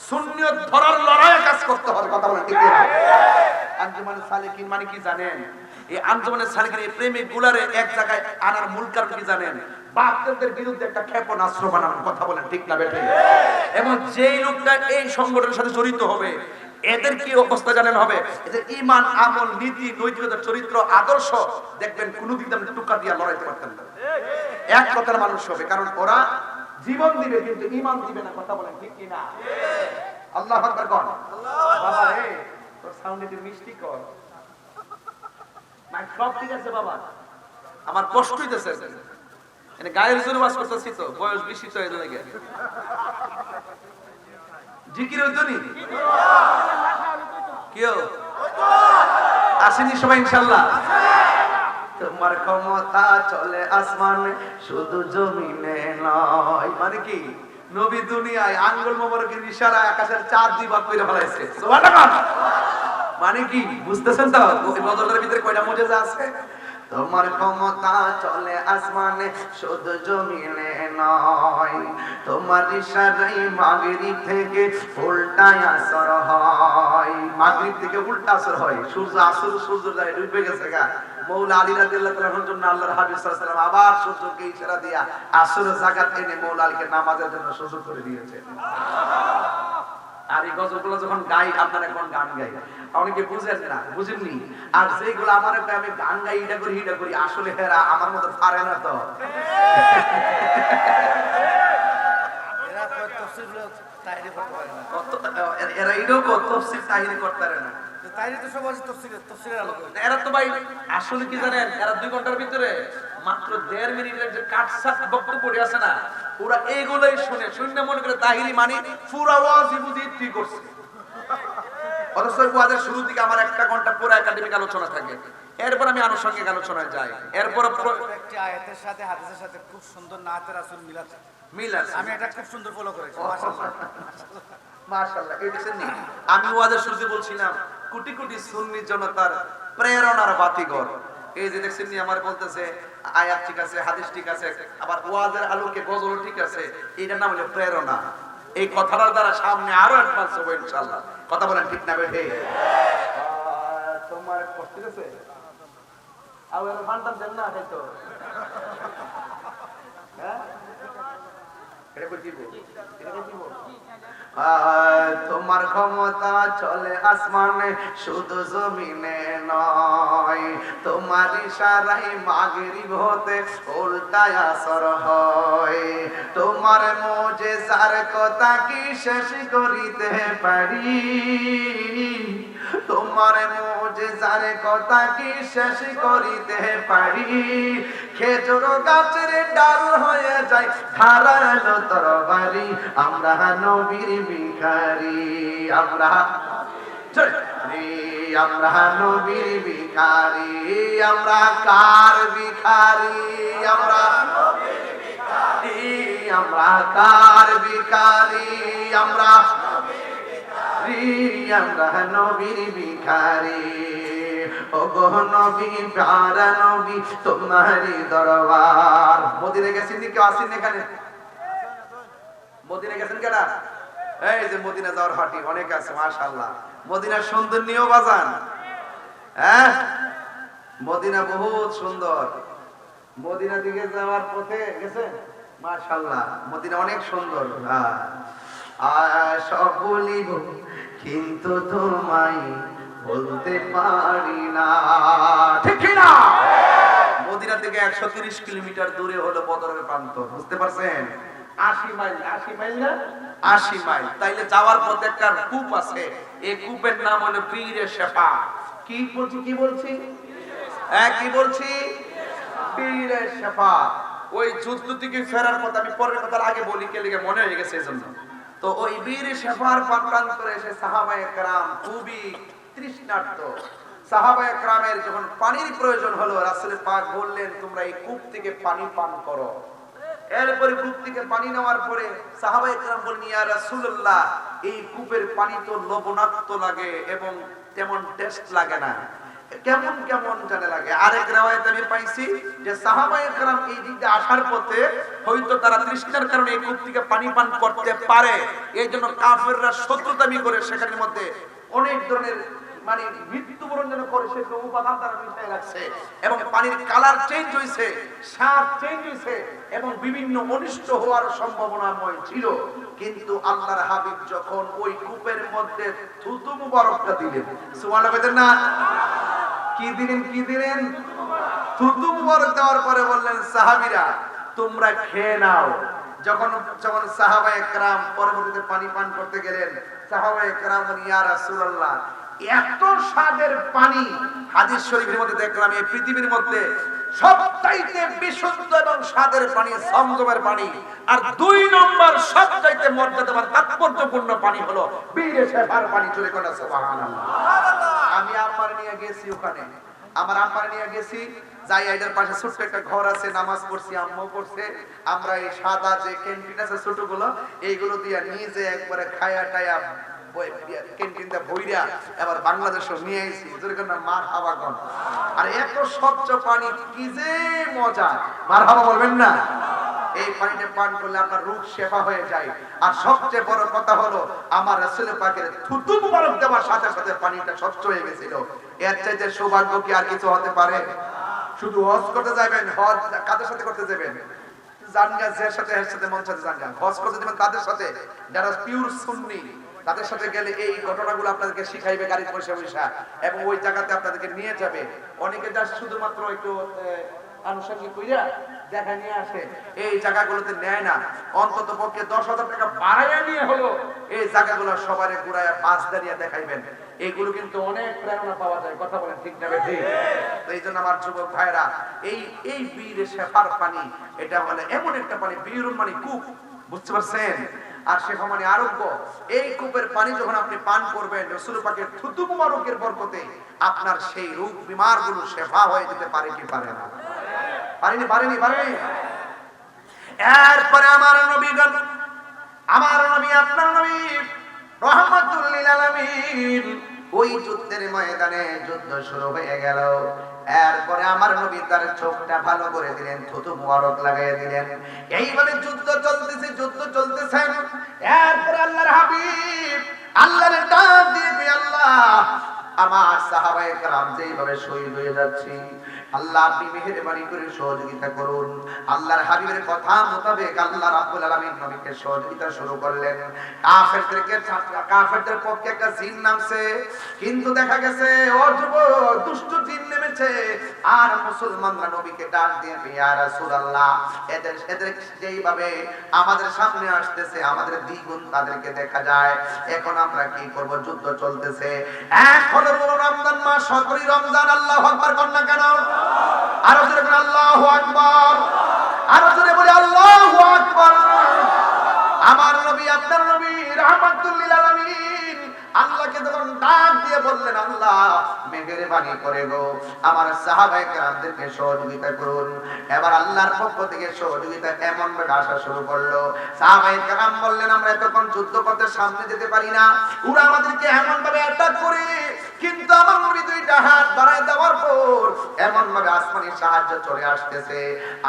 সুন্নিয়ত ধরার লড়াইয়ে কাজ করতে হবে। কথা বলেন ঠিক না? আঞ্জুমানে সালিকিন মানে কি জানেন? এই আঞ্জুমানে সালিকিন এই প্রেমিক গুলারে এক জায়গায় আনার মূল কারণ কি জানেন? বাতিলদের বিরুদ্ধে একটা ক্ষেপণাস্ত্র বানানো। কথা বলেন ঠিক না বেঠিক? এবং যেই লোকটা এই সংগঠনের সাথে জড়িত হবে, এদের কি অবস্থা জানেন হবে? এদের ঈমান, আমল, নীতি, নৈতিকতা, চরিত্র, আদর্শ দেখবেন কোনো দিক দিয়ে টুকা দিয়ে লড়াইতে পারতেন না। এক কথার মানুষ হবে, কারণ ওরা জীবন দিবে কিন্তু ঈমান দিবে না। কথা বলেন ঠিক কি না? আল্লাহু আকবার কোন। বাবা রে তোর সাউন্ড একটু মিষ্টি কর। মাইক সব ঠিক আছে বাবা, আমার কষ্ট হইতেছে। এনে গায়ের জোরে ওয়াজ করতেছি তো, বয়স বেশি তো এর লাগে। জিকির হইতো নি? কেউ আসেনি সবাই ইনশাআল্লাহ? তোমার ক্ষমতা চলে আসমানে, শুধু জমিনে নয়। মানে কি? নবী দুনিয়ায় আঙ্গুল মোবারকের ইশারায় আকাশের চাঁদ দুই ভাগ করে ফেলাইছে। সুবহানাল্লাহ। মানে কি বুঝতেছেন তো? এই বদলের ভিতরে কয়টা মুজিজা আছে? তোমার ক্ষমতা চলে আসমানে, শুধু জমিনে নয়। তোমার ইশারায় মাগরিব থেকে উল্টা আসর হয়, মাগরিব থেকে উল্টা আসর হয়। সূর্য আসর, সূর্য যায় ডুবে গেছে গা। মৌলা আলী রাদিয়াল্লাহু তাআলা জন্য আল্লাহর হাবিব সাল্লাল্লাহু আলাইহি ওয়াসাল্লাম আবার সূর্যকে ইশারা দিয়া আসরের জাকাত এনে মৌলা আলীকে নামাজের জন্য সুযোগ করে দিয়েছে। আর এই গজলগুলো যখন গাই, আপনারা কোন গান গাই অনেকে বুঝেন না, বুঝেননি। আর যেগুলো আমার আমি গান গাই, এটা করি আসলে হেরা আমার মতো পারে না তো। এরা এটাও তফসির তাহিরি করতে পারে না। এরা তো ভাই আসলে কি জানেন, এরা 2 ঘন্টার ভিতরে মাত্র 1.5 মিনিটের যে কাটসাট বক্তব্য আছে না, ওরা এইগুলোই শুনে মনে করে তাহিরি মানে পুরা ওয়াজই বুঝি ঠিক করছে। অথচ ওয়াজের শুরু থেকে আমার 1 ঘন্টা পুরো একাডেমিক আলোচনা থাকে, এরপর আমি আনুষঙ্গিক আলোচনায় যাই। এরপর একটি আয়াতের সাথে হাদিসের সাথে খুব সুন্দর নাতে রাসূল মিল আছে। আমি এটা খুব সুন্দর ফলো করেছি। মাশাআল্লাহ মাশাআল্লাহ। এই দেখেন নি, আমি ওয়াজের শুরুতে বলছিলাম কোটি কোটি সুন্নি জনতার প্রেরণার বাতিঘর। এই যে দেখছেন নি, আমার বলতেছে আয়াত ঠিক আছে, হাদিস ঠিক আছে, আবার ওয়াজের আলোকে গজল ঠিক আছে। এটার নাম হলো প্রেরণা। এই কথাটার দ্বারা সামনে আরো অ্যাডভান্স হবে ইনশাআল্লাহ। কথা বলেন ঠিক না বেঠে? তোমার কষ্ট গেছে আর ওই ফান্টাম দেন না খাইতো হ্যাঁ এটা কই দিব এটা কই দিব তোমার ক্ষমতা চলে আসমানে শুধু জমিনে নয় তোমার ইশারায় মাগরিব হতে উল্টায় আসর হয় তোমার মুজিজার কথা কি শেষ করিতে পারি তোমার মুজিজার কথা কি শেষ করিতে পারি খেজুর গাছের ডাল হয়ে যায় ধারালো তরবারি আমরা নবীর ভিখারি আমরা নবীর ভিখারি আমরা কার ভিখারি আমরা নবীর ভিখারি আমরা কার ভিখারি আমরা আমরা নবীর ভিখারি ওগো নবী প্যারা নবী তোমারই দরবার মদিনা গেছেন কি কেউ আসেন এখানে মদিনা গেছেন কেডা এই যে মদিনা যাওয়ার হাটি অনেক আছে মাশাআল্লাহ মদিনার সৌন্দর্য নিয়েও বাজান হ্যাঁ মদিনা বহুত সুন্দর মদিনা দিকে যাওয়ার পথে গেছেন মাশাআল্লাহ মদিনা অনেক সুন্দর সব বলিব কিন্তু তোমায় বলতে পারি না ঠিক না মদিনা থেকে 130 কিলোমিটার দূরে হলো বদরের প্রান্ত বুঝতে পারছেন 80 মাইল না 80 মাইল তাইলে যাওয়ার পথে একটা কূপ আছে এই কূপের নাম হলো বীরে শেফা কি বলছি কি বলছি বীরে শেফা ওই যুদ্ধ থেকে ফেরার পথে আমি পরের কথা আগে বলি কে লিগে মনে হয়ে গেছে এজন্য তো ওই বীরে শেফার প্রান্তরে এসে সাহাবায়ে কেরাম খুবই তৃষ্ণার্ত সাহাবায়ে কেরামের যখন পানির প্রয়োজন হলো রাসূল পাক বললেন তোমরা এই কূপ থেকে পানি পান করো এরপরে কূপ থেকে পানি নেওয়ার পরে সাহাবায়ে কেরাম বললেন ইয়া রাসূলুল্লাহ এই কূপের পানি তো লবণাক্ত লাগে এবং তেমন টেস্ট লাগে না কেমন কেমন জানে লাগে আরেক riwayat আমি পাইছি যে সাহাবায়ে কেরাম এই দিকে আসার পথে হয়তো তারা তৃষ্ণার কারণে এই কূপ থেকে পানি পান করতে পারে এইজন্য কাফেররা শত্রুতামি করে সেখানের মধ্যে অনেক ধরনের মানে মৃত্যুবরণ যেন করে সেটা উপাদান তারা মিশিয়ে রাখছে এবং পানির কালার চেঞ্জ হইছে স্বাদ চেঞ্জ হইছে এবং বিভিন্ন অনিষ্ট হওয়ার সম্ভাবনাময় ছিল কিন্তু আল্লাহর হাবিব যখন ওই কূপের মধ্যে থুতু মুবারকটা দিলেন সুবহানাল্লাহ বলেন না কি দিলেন থুতু মুবারক দেওয়ার পরে বললেন সাহাবীরা তোমরা খেয়ে নাও যখন সাহাবায়ে কেরাম পরবর্তীতে পানি পান করতে গেলেন সাহাবায়ে কেরাম বলেন ইয়া রাসূলুল্লাহ এত স্বাদের পানি হাদিস শরীফের মধ্যে দেখলাম এই পৃথিবীর মধ্যে সবচাইতে বিশুদ্ধ এবং স্বাদের পানি জমজমের পানি আর 2 নম্বর সবচাইতে মর্যাদাবান তাৎপর্যপূর্ণ পানি হলো বীরে শেফার পানি চলে কোন সুবহানাল্লাহ আমি আমার নিয়ে গেছি ওখানে আমার আম্মার নিয়ে গেছি যাই এটার পাশে ছোট্ট একটা ঘর আছে নামাজ পড়ছি আম্মু পড়ছে আমরা এই সাদা যে ক্যান্টিন আছে ছোটগুলো এইগুলো দিয়ে নিজে একবারে খায়া টায়া ক্যান্টিনটা বইরা এবার বাংলাদেশও নিয়ে আইছি যেরকম না মারহাবাগন আর এত স্বচ্ছ পানি কি যে মজা মারহাবা বলবেন না এই পানিটা পান করলে আপনার রূহ শেফা হয়ে যায় আর সবচেয়ে বড় কথা হলো আমার রাসূল পাকের থুতু মুবারক দেওয়ার সাথে সাথে পানিটা স্বচ্ছ হয়ে গেছিল এর চাইতে সৌভাগ্য কি আর কিছু হতে পারে শুধু হজ করতে যাবেন হজ কাদের সাথে করতে যাবেন জানগা এর সাথে মন সাথে জানগা হজ করতে যাবেন তাদের সাথে যারা পিওর সুন্নি তাদের সাথে গেলে এই ঘটনাগুলো আপনাদেরকে শিখাইবে গাড়ি বসে বসে এবং ওই জায়গাতে আপনাদেরকে নিয়ে যাবে অনেকে যা শুধুমাত্র একটু আনুষঙ্গিক কইরা দেখা নিয়ে আসে এই জায়গাগুলোতে নেয় না অন্তত পক্ষে 10,000 টাকা বাড়াইয়া নিয়ে হলো এই জায়গাগুলো সবারে ঘুরায়া পাঁচ দাঁড়িয়ে দেখাইবেন এইগুলো কিন্তু অনেক প্রেরণা পাওয়া যায় কথা বলেন ঠিক না বেঠিক তো এইজন্য আমার যুবক ভাইরা এই বীরে শেফার পানি এটা মানে এমন একটা পানি বীর মানে কূপ বুঝতে পারছেন আর শেফা মানে আরোগ্য এই কূপের পানি যখন আপনি পান করবেন রাসূল পাকের থুতু মুবারকের বরকতে আপনার সেই রোগ বিমারগুলো শেফা হয়ে যেতে পারে কি পারে না পারেনি এরপরে আমার নবীগণ আমার নবী আপনার নবী রাহমাতুল লিল আলামিন ওই যুদ্ধের ময়দানে যুদ্ধ শুরু হয়ে গেল এরপরে আমার নবী তার চোখটা ভালো করে দিলেন থুতু মুবারক লাগিয়ে দিলেন এইভাবে যুদ্ধ চলতেছে এরপরে আল্লাহর হাবিব আল্লাহর ডাক দিয়ে আল্লাহ আমার সাহাবায়ে কেরাম যেইভাবে শহীদ হয়ে যাচ্ছে, আল্লাহ আপনি মেহেরবানি করে সহযোগিতা করুন। আল্লাহর হাবিবের কথা মোতাবেক আল্লাহ রাব্বুল আলামিন নবীকে সহযোগিতা শুরু করলেন। কাফেরদের পক্ষে একটা জিন নামছে, কিন্তু দেখা গেছে অযুবক দুষ্ট জিন নেমেছে। আর মুসলমানরা নবীকে ডাক দিয়ে, ইয়া রাসূলুল্লাহ, এদের যেইভাবে আমাদের সামনে আসতেছে আমাদের দ্বিগুণ তাদেরকে দেখা যায়। এখন আমরা কি করব? যুদ্ধ চলতেছে, এখন রমজান মাস, সকলই রমজান। আল্লাহু আকবার কর না কেন? আরো জোরে বলি আল্লাহু আকবার, আরো জোরে বলি আল্লাহু আকবার। আমার নবী, আপনার নবী রাহমাতুল লিল আলামিন আল্লাহকে যখন ডাক দিয়ে বললেন, আল্লাহ মেহেরবানি করে গো আমার সাহাবায়ে কেরামদেরকে সহযোগিতা করুন। এবার আল্লাহর পক্ষ থেকে সহযোগিতা এমন ভাবে আসা শুরু করলো, সাহাবায়ে কেরাম বললেন, আমরা এতক্ষণ যুদ্ধ করতে সামনে যেতে পারি না, ওরা আমাদেরকে এমন ভাবে অ্যাটাক করে। কিন্তু আমার নবী দুইটা হাত বাড়ায় দেওয়ার পর এমন ভাবে আসমানি সাহায্য চলে আসতেছে।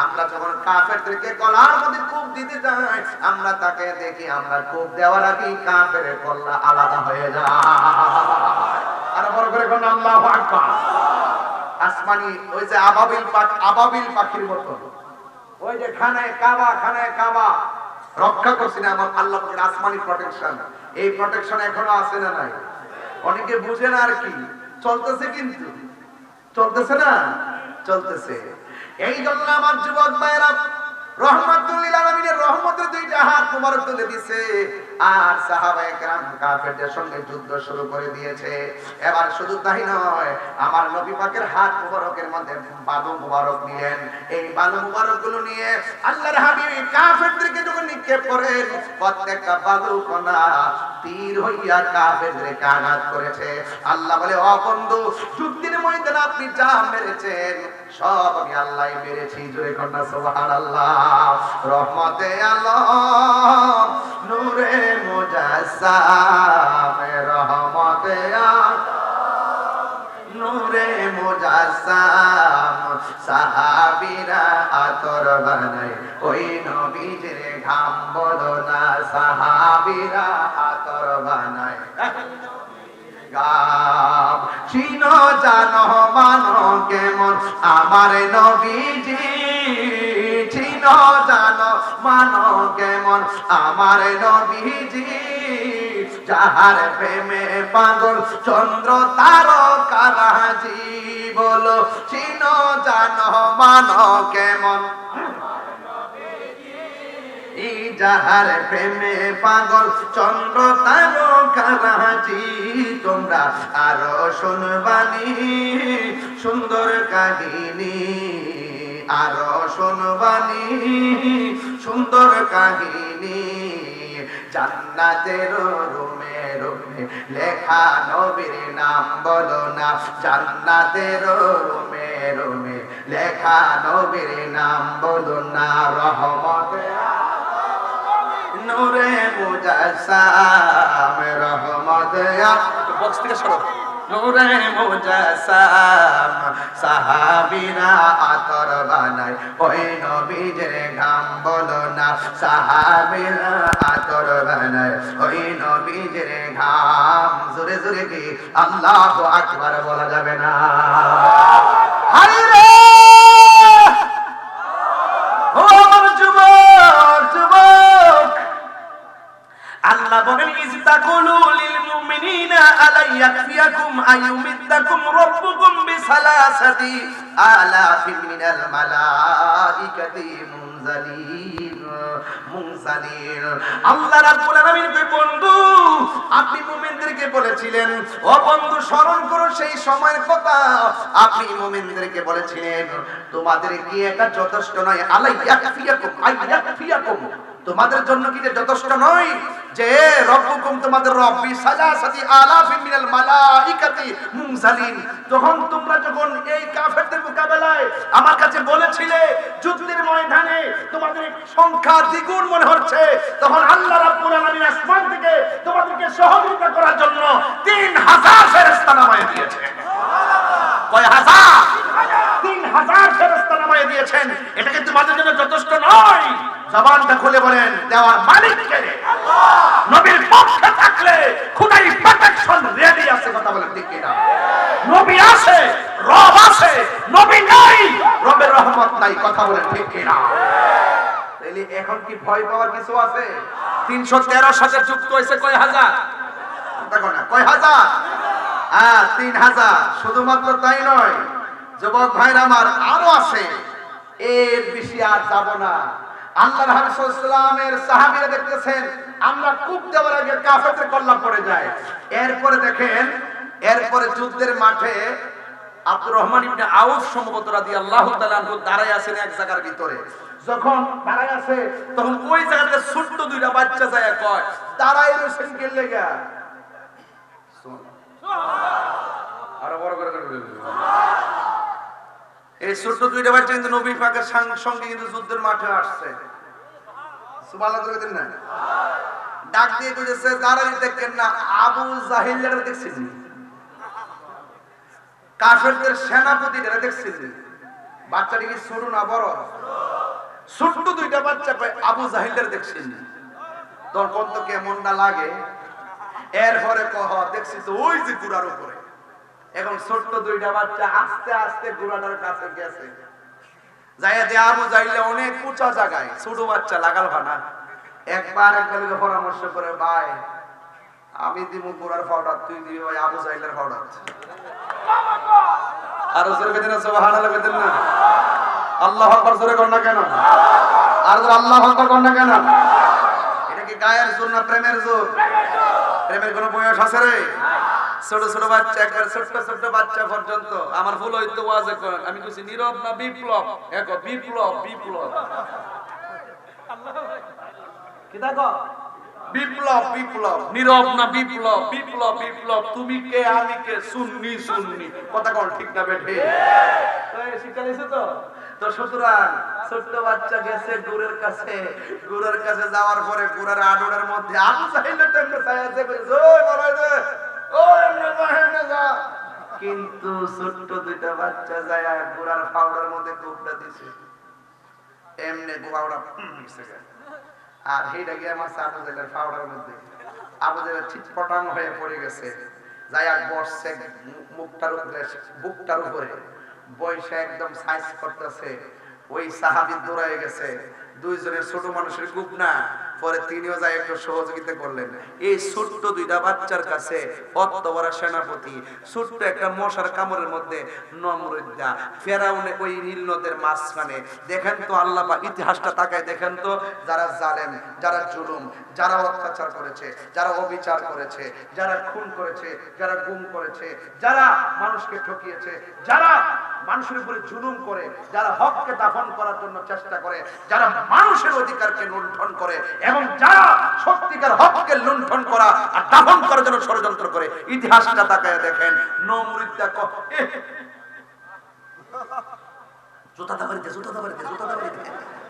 আমরা যখন কাফেরদেরকে গলার মধ্যে কূপ দিতে যাই, আমরা তাকে দেখি, আমরা কূপ দেওয়ার আগেই কাফেরের গলা আলাদা হয়ে যায়। আর বড় করে কোন আল্লাহু আকবার। আসমানি ওই যে আবাবিল পাখির মতো, ওই যে খানায় কাবা রক্ষা করছেন আমার আল্লাহ পাকের আসমানি প্রোটেকশন। এই প্রোটেকশন এখনো আছে না নাই? অনেকে বুঝে না আর কি, চলতেছে, কিন্তু চলতেছে না, চলতেছে। এই জন্য আমার যুবক ভাইরা রহমাতুল লিল আলামিনের রহমতের দুইটা হাত মোবারক তুলে দিয়েছে, আর সাহাবায়ে কেরাম কাফেরদের সঙ্গে যুদ্ধ শুরু করে দিয়েছে। এবার শুধু তাই নয়, আমার নবী পাকের হাত মোবারকের মধ্যে বালু মোবারক নিলেন। এই বালু মোবারক গুলো নিয়ে আল্লাহর হাবিব কাফেরদেরকে যখন নিক্ষেপ করেন, প্রত্যেকটা বালু কণা তীর হইয়া কাফেরদেরকে আঘাত করেছে। আল্লাহ বলে, ও বন্ধু, যুদ্ধের ময়দানে আপনি যা মেরেছেন সব আমি আল্লাহই মেরেছি। জোরে কন্যা সুবহানাল্লাহ। রহমতে আলম নূরে মুজাসসাম, রহমতে আলম নূরে মুজাসসাম, সাহাবীরা আতর বানায় ওই নবীজির ঘাম বদনা, সাহাবীরা আতর বানায় গাম। চিনো জানো মানো কেমন আমার নবীজি, চিনো জানো মানো কেমন আমার নবীজি, যাহার প্রেমে পাগল চন্দ্র তারকারাজি। বলো চিনো জানো মানো কেমন যাহার প্রেমে পাগল চন্দ্র তারকারাজি। তোমরা আরো শুনবানি সুন্দর কাহিনী, আরো শুনবানি সুন্দর কাহিনী। জান্নাতের রুমে রুমে লেখা নবীর নাম বলো না, জান্নাতের রুমে রুমে লেখা নবীর নাম বলো না। রহমতে নূরে মুজাসসাম, রহমতে বক্স থেকে সরো, নূরে মুজাসসাম, সাহাবীরা আতর বানায় ওই নবীজির ঘাম বলো না, সাহাবীরা আতর বানায় ওই নবীজির ঘাম। জোরে জোরে কি আল্লাহু আকবার বলা যাবে না? হায়রে ও আমার যুবক, যুবক, আল্লাহ বলেন, ইস্তাকুলু লিল মুমিনিনা আলা ইয়াকফিয়াকুম আইয়ুমিদ্দাকুম রাব্বুকুম বিসালাসাতি আলাফিন মিনাল মালাইকাতি মুনজালিন। আল্লাহ রাব্বুল আলামিন কই, বন্ধু আপনি মুমিনদেরকে বলেছিলেন, ও বন্ধু স্মরণ করো সেই সময়ের কথা, আপনি মুমিনদেরকে বলেছিলেন তোমাদের কি এটা যথেষ্ট নয়? আলা ইয়াকফিয়াকুম আইয়াকফিয়াকুম, তোমাদের জন্য কি যথেষ্ট নয় যে রব্বুকুম তোমাদের রব বিসালাসাতি আলাফিন মিনাল মালাইকাতি মুনজালিন। তখন তোমরা যখন এই কাফেরদের মোকাবেলায় আমার কাছে বলেছিলে যুদ্ধের ময়দানে তোমাদের সংখ্যা দ্বিগুণ মনে হচ্ছে, তখন আল্লাহ রাব্বুল আলামিন আসমান থেকে তোমাদেরকে সহযোগিতা করার জন্য 3000 ফেরেশতা নামায় দিয়েছেন। কয় হাজার? 3000 ফেরেশতা নামায় দিয়েছেন। এটা কি তোমাদের জন্য যথেষ্ট নয়? জবানটা খুলে বলেন, দেওয়ার মালিক কে? আল্লাহ। নবীর পক্ষে থাকলে খোদাই প্রোটেকশন রেডি আছে, কথা বলেন ঠিক কিনা? কথা বলেন ঠিক কিনা? তাইলে এখন কি ভয় পাওয়ার কিছু আছে? 313 সাথে যুক্ত হয়েছে কয় হাজার? দেখো না কয় হাজার? 3000। শুধুমাত্র তাই নয় যুবক ভাইরা আমার, আরো আছে, এর বেশি আর যাব না। আল্লাহর হাবিব সাল্লাল্লাহু আলাইহি ওয়াসাল্লামের সাহাবীরা দেখতেছেন আমরা কূপ দেওয়ার আগে কাফেরদের কল্লা পড়ে যায়। এরপরে দেখেন, এরপরে যুদ্ধের মাঠে আব্দুর রহমান ইবনে আউফ সম্ভবত রাদিয়াল্লাহু তাআলা আনহু দাঁড়ায় আছেন এক জায়গার ভিতরে। যখন দাঁড়ায় আছে তখন ওই জায়গাতে ছোট্ট দুইটা বাচ্চা যায় কয় দাঁড়ায় রয়েছেন কে লাগা? আরো বড় করে এই ছোট্ট দুইটা বাচ্চা কিন্তু নবী পাকের সঙ্গে কিন্তু যুদ্ধের মাঠে আসছে। সুবহানাল্লাহ করে দিন না। ডাক দিয়ে কইতেছে দাঁড়াই দেখেন না আবু জাহিলের দেখছেন, কাফেরদের সেনাপতিরা দেখছেন। বাচ্চাটি কি ছোট না বড়? ছোট্ট দুইটা বাচ্চা কয় আবু জাহিলের দেখছেন। তোর কত কেমনটা লাগে? এরপরে কহ দেখছি তো ওই যে গুড়ার উপরে। এখন ছোট্ট দুইটা বাচ্চা আস্তে আস্তে গুড়াটার কাছে গেছে, যাইয়া যে আবু জাহিল অনেক উঁচা জায়গায়, ছোট বাচ্চা লাগাল ভানা। একবার পরামর্শ করে ভাই আমি দিব গুড়ার পাউডার, তুই দিবি ভাই আবু জাহিলের পাউডার। আর জোরে কেন সুবহানাল্লাহ কেন না? আল্লাহু আকবার জোরে কর না কেন? আর আল্লাহু আকবার কর না কেন? এটা কি গায়ের জোর না প্রেমের জোর? প্রেমের কোনো বয়স আছে রে? ছোট ছোট বাচ্চা, একবার ছোট্ট ছোট্ট বাচ্চা পর্যন্ত। আমার ভুল হইতো ওয়াজে করেন, আমি কইছি নীরব না বিপ্লব? একো বিপ্লব বিপ্লব কি দেখো বিপ্লব বিপ্লব, নীরব না বিপ্লব? বিপ্লব বিপ্লব, তুমি কে আমি কে, সুন্নি সুন্নি, কথা কোন ঠিক না বেঠে? শিক্ষা দিয়েছে তো। তো সুতরাং ছোট্ট বাচ্চা গেছে গুরের কাছে, গুরের কাছে যাওয়ার পরে গুরের আড়োড়ের মধ্যে আবু জাহিলের তেমনি ছায়াছে কইছে ওই বলাই দে ও এমনে বাহিনে যা। কিন্তু ছোট্ট দুইটা বাচ্চা যায় গুরার পাউডার মধ্যে কোপটা দিছে, এমনে গোয়াওড়া আর হেটা গিয়ে আমার আবু জাহিলের পাউডার মধ্যে। আবু জাহিল চিটপটাং হয়ে পড়ে গেছে, যাইয়া বসছে মুখটার উপরে, বুকটার উপরে বয়সে একদম সাইজ করতেছে। ওই সাহাবী দৌড়ায় গেছে, দুইজনের ছোট মানুষের গ্রুপ না, পরে তিনিও যায় একটু সহযোগিতা করলেন। এই ছোট্ট দুইটা বাচ্চার কাছে অত বড় সেনাপতি, ছোট্ট একটা মশার কামড়ের মধ্যে নমরুদ্দা ফেরাউনে ওই নীল নদের মাঝখানে। দেখেন তো আল্লাহ পাক ইতিহাসটা তাকায় দেখেন তো, যারা জালেম, যারা জুলুম, যারা অত্যাচার করেছে, যারা অবিচার করেছে, যারা খুন করেছে, যারা গুম করেছে, যারা মানুষকে ঠকিয়েছে, যারা মানুষের উপরে জুলুম করে, যারা হককে দাফন করার জন্য চেষ্টা করে, যারা মানুষের অধিকারকে লুণ্ঠন করে এবং যারা সত্যিকার হককে লুণ্ঠন করা আর দাফন করার জন্য ষড়যন্ত্র করে, ইতিহাসটা তাকায় দেখেন। নমরুদ্দা জুতাটা বাড়ি দে, জুতাটা বাড়ি দে, জুতাটা বাড়ি দে,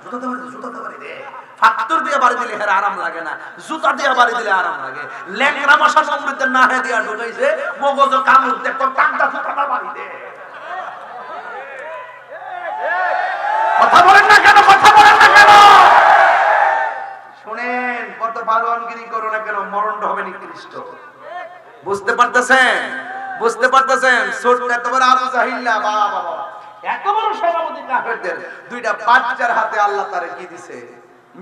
জুতাটা বাড়ি দে, জুতাটা বাড়ি দে। ফাত্তর দিয়ে বাড়ি দিলে হের আরাম লাগে না, জুতা দিয়ে বাড়ি দিলে আরাম লাগে। ল্যাংরা মশা নমরুদ্দের না হে দিয়া ঢুকাইছে, মগজ কামড় দে, টাঙ্গা জুতাটা বাড়ি দে। কথা বলেন না কেন? কথা বলেন না কেন? শুনেন, কত বারোয়ানগিরি করো না কেন, মরণটা হবে নিকৃষ্ট। বুঝতে পারতেছেন? বুঝতে পারতেছেন? ছোট্ট এত বড় আবু জাহিল, বাবা বাবা, এত বড় সেনাপতি কাফেরদের দুইটা বাচ্চার হাতে আল্লাহ তারে কি দিছে?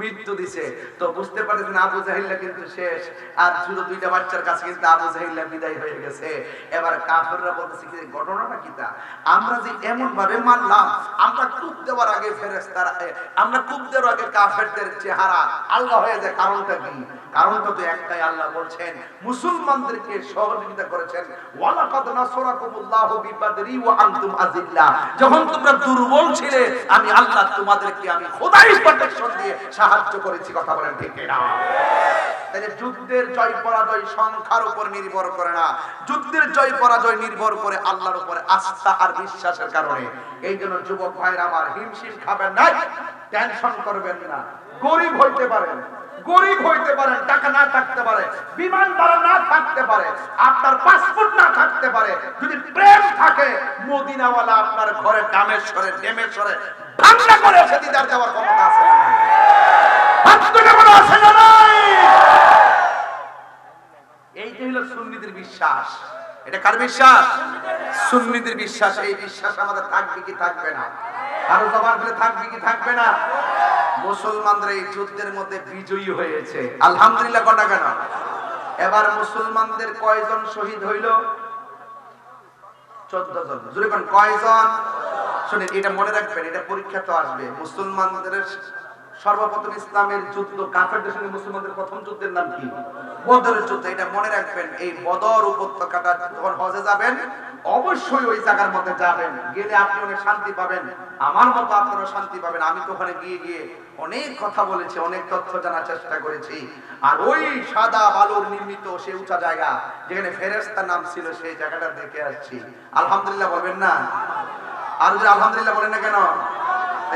মৃত্যু দিছে। তো বুঝতে পারতেছেন আবু জাহিল্লা কিন্তু শেষ, আর শুধু দুইটা বাচ্চার কাছে কিন্তু আবু জাহিল্লা বিদায় হয়ে গেছে। এবার কাফেররা বলতেছে কি ঘটনাটা কি? তা আমরা যে এমন ভাবে মানলাম, আমরা কূপ দেওয়ার আগে ফেরেশতারা, আমরা কূপ দেওয়ার আগে কাফেরদের চেহারা আল্লাহ হয়ে যায়। কারণটা কি? কারণটা তো একটাই, আল্লাহ বলছেন মুসলমানদেরকে সহযোগিতা করেছেন, ওয়ালাকাদ নাসরাকুমুল্লাহু বিবাদরি ওয়া আনতুম আযিল্লা। যখন তোমরা দুর্বল ছিলে আমি আল্লাহ তোমাদেরকে আমি খোদাই প্রোটেকশন দিয়ে সাহায্য করেছি। কথা বলেন ঠিক কিনা? তাহলে যুদ্ধের জয় পরাজয় সংখ্যার উপর নির্ভর করে না, যুদ্ধের জয় পরাজয় নির্ভর করে আল্লাহর উপরে আস্থা আর বিশ্বাসের কারণে। এই জন্য যুবক ভাইরা আমার, হিমশিম খাবেন না, টেনশন করবেন না। গরিব হইতে পারেন, গরিব হইতে পারেন, টাকা না থাকতে পারে, বিমান ভাড়া না থাকতে পারে, আপনার পাসপোর্ট না থাকতে পারে, যদি প্রেম থাকে মদিনাওয়ালা আপনার ঘরে ডামেশ্বরে ডেমেশ্বরে ভাঙা করে এসে দিদার দেওয়ার ক্ষমতা আছে না? আছে না? এইটা হলো সুন্নিদের বিশ্বাস। এটা কার বিশ্বাস? সুন্নিদের বিশ্বাস। এই বিশ্বাস আমাদের থাকবে কি থাকবে না? আরো জবান করে থাকবে কি থাকবে না? মুসলমানরা এই যুদ্ধের মধ্যে বিজয়ী হয়েছে, আলহামদুলিল্লাহ। কটা কেন? এবার মুসলমানদের কয়জন শহীদ হইল? 14 জন। জোরে কোন কয়জন? শুনেন, এটা মনে রাখবেন, এটা পরীক্ষা তো আসবে। মুসলমানদের সর্বপ্রথম ইসলামের যুদ্ধ, কাফেরদের সঙ্গে মুসলমানদের প্রথম যুদ্ধের নাম কি? বদরের যুদ্ধ। এটা মনে রাখবেন। এই বদর উপত্যকাটা যখন হজে যাবেন, অবশ্যই ওই জায়গার মধ্যে যাবেন। গেলে আপনি অনেক শান্তি পাবেন, আমার মতো আপনারা শান্তি পাবেন। আমি তো ওখানে গিয়ে গিয়ে অনেক কথা বলেছি, অনেক তথ্য জানার চেষ্টা করেছি। আর ওই সাদা বালুর নির্মিত সেই উঁচা জায়গা যেখানে ফেরেশতার নাম ছিল, সেই জায়গাটা দেখে আসছি। আলহামদুলিল্লাহ বলবেন না? আর যদি আলহামদুলিল্লাহ বলেন না কেন?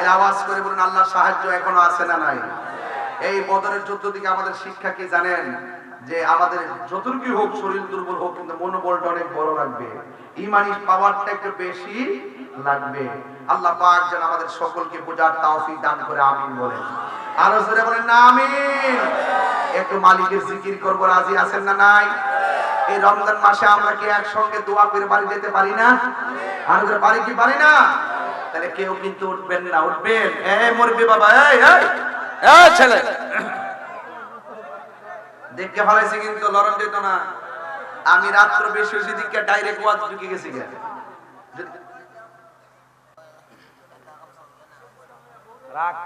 এই আওয়াজ করে বলুন, আল্লাহর সাহায্য এখনো আছে না নাই? এই বদরের যুদ্ধ থেকে আমাদের শিক্ষা কি জানেন? যে আমাদের যতটুকু হোক, শরীর দুর্বল হোক, কিন্তু মনোবলটা অনেক বড় লাগবে, ইমানি পাওয়ারটা একটু বেশি লাগবে। আল্লাহ পাক যেন আমাদের সকলকে বোঝার তৌফিক দান করে, আমিন বলেন। আরো জোরে বলেন না আমিন। একটু মালিকের জিকির করব, রাজি আছেন না নাই? এই রমজান মাসে আমরা কি একসঙ্গে দোয়া করে বাড়ি যেতে পারি না? আর পারি কি পারি না? তাহলে কেউ কিন্তু উঠবেন না, উঠবেন। মরবি বাবা, এই ছেলে দেখে ফেলাইছে, কিন্তু লড়ন যেত না। আমি রাত্র বেশি বেশি দিকে ডাইরেক্ট ওয়াজ ঢুকে গেছি। রাখ।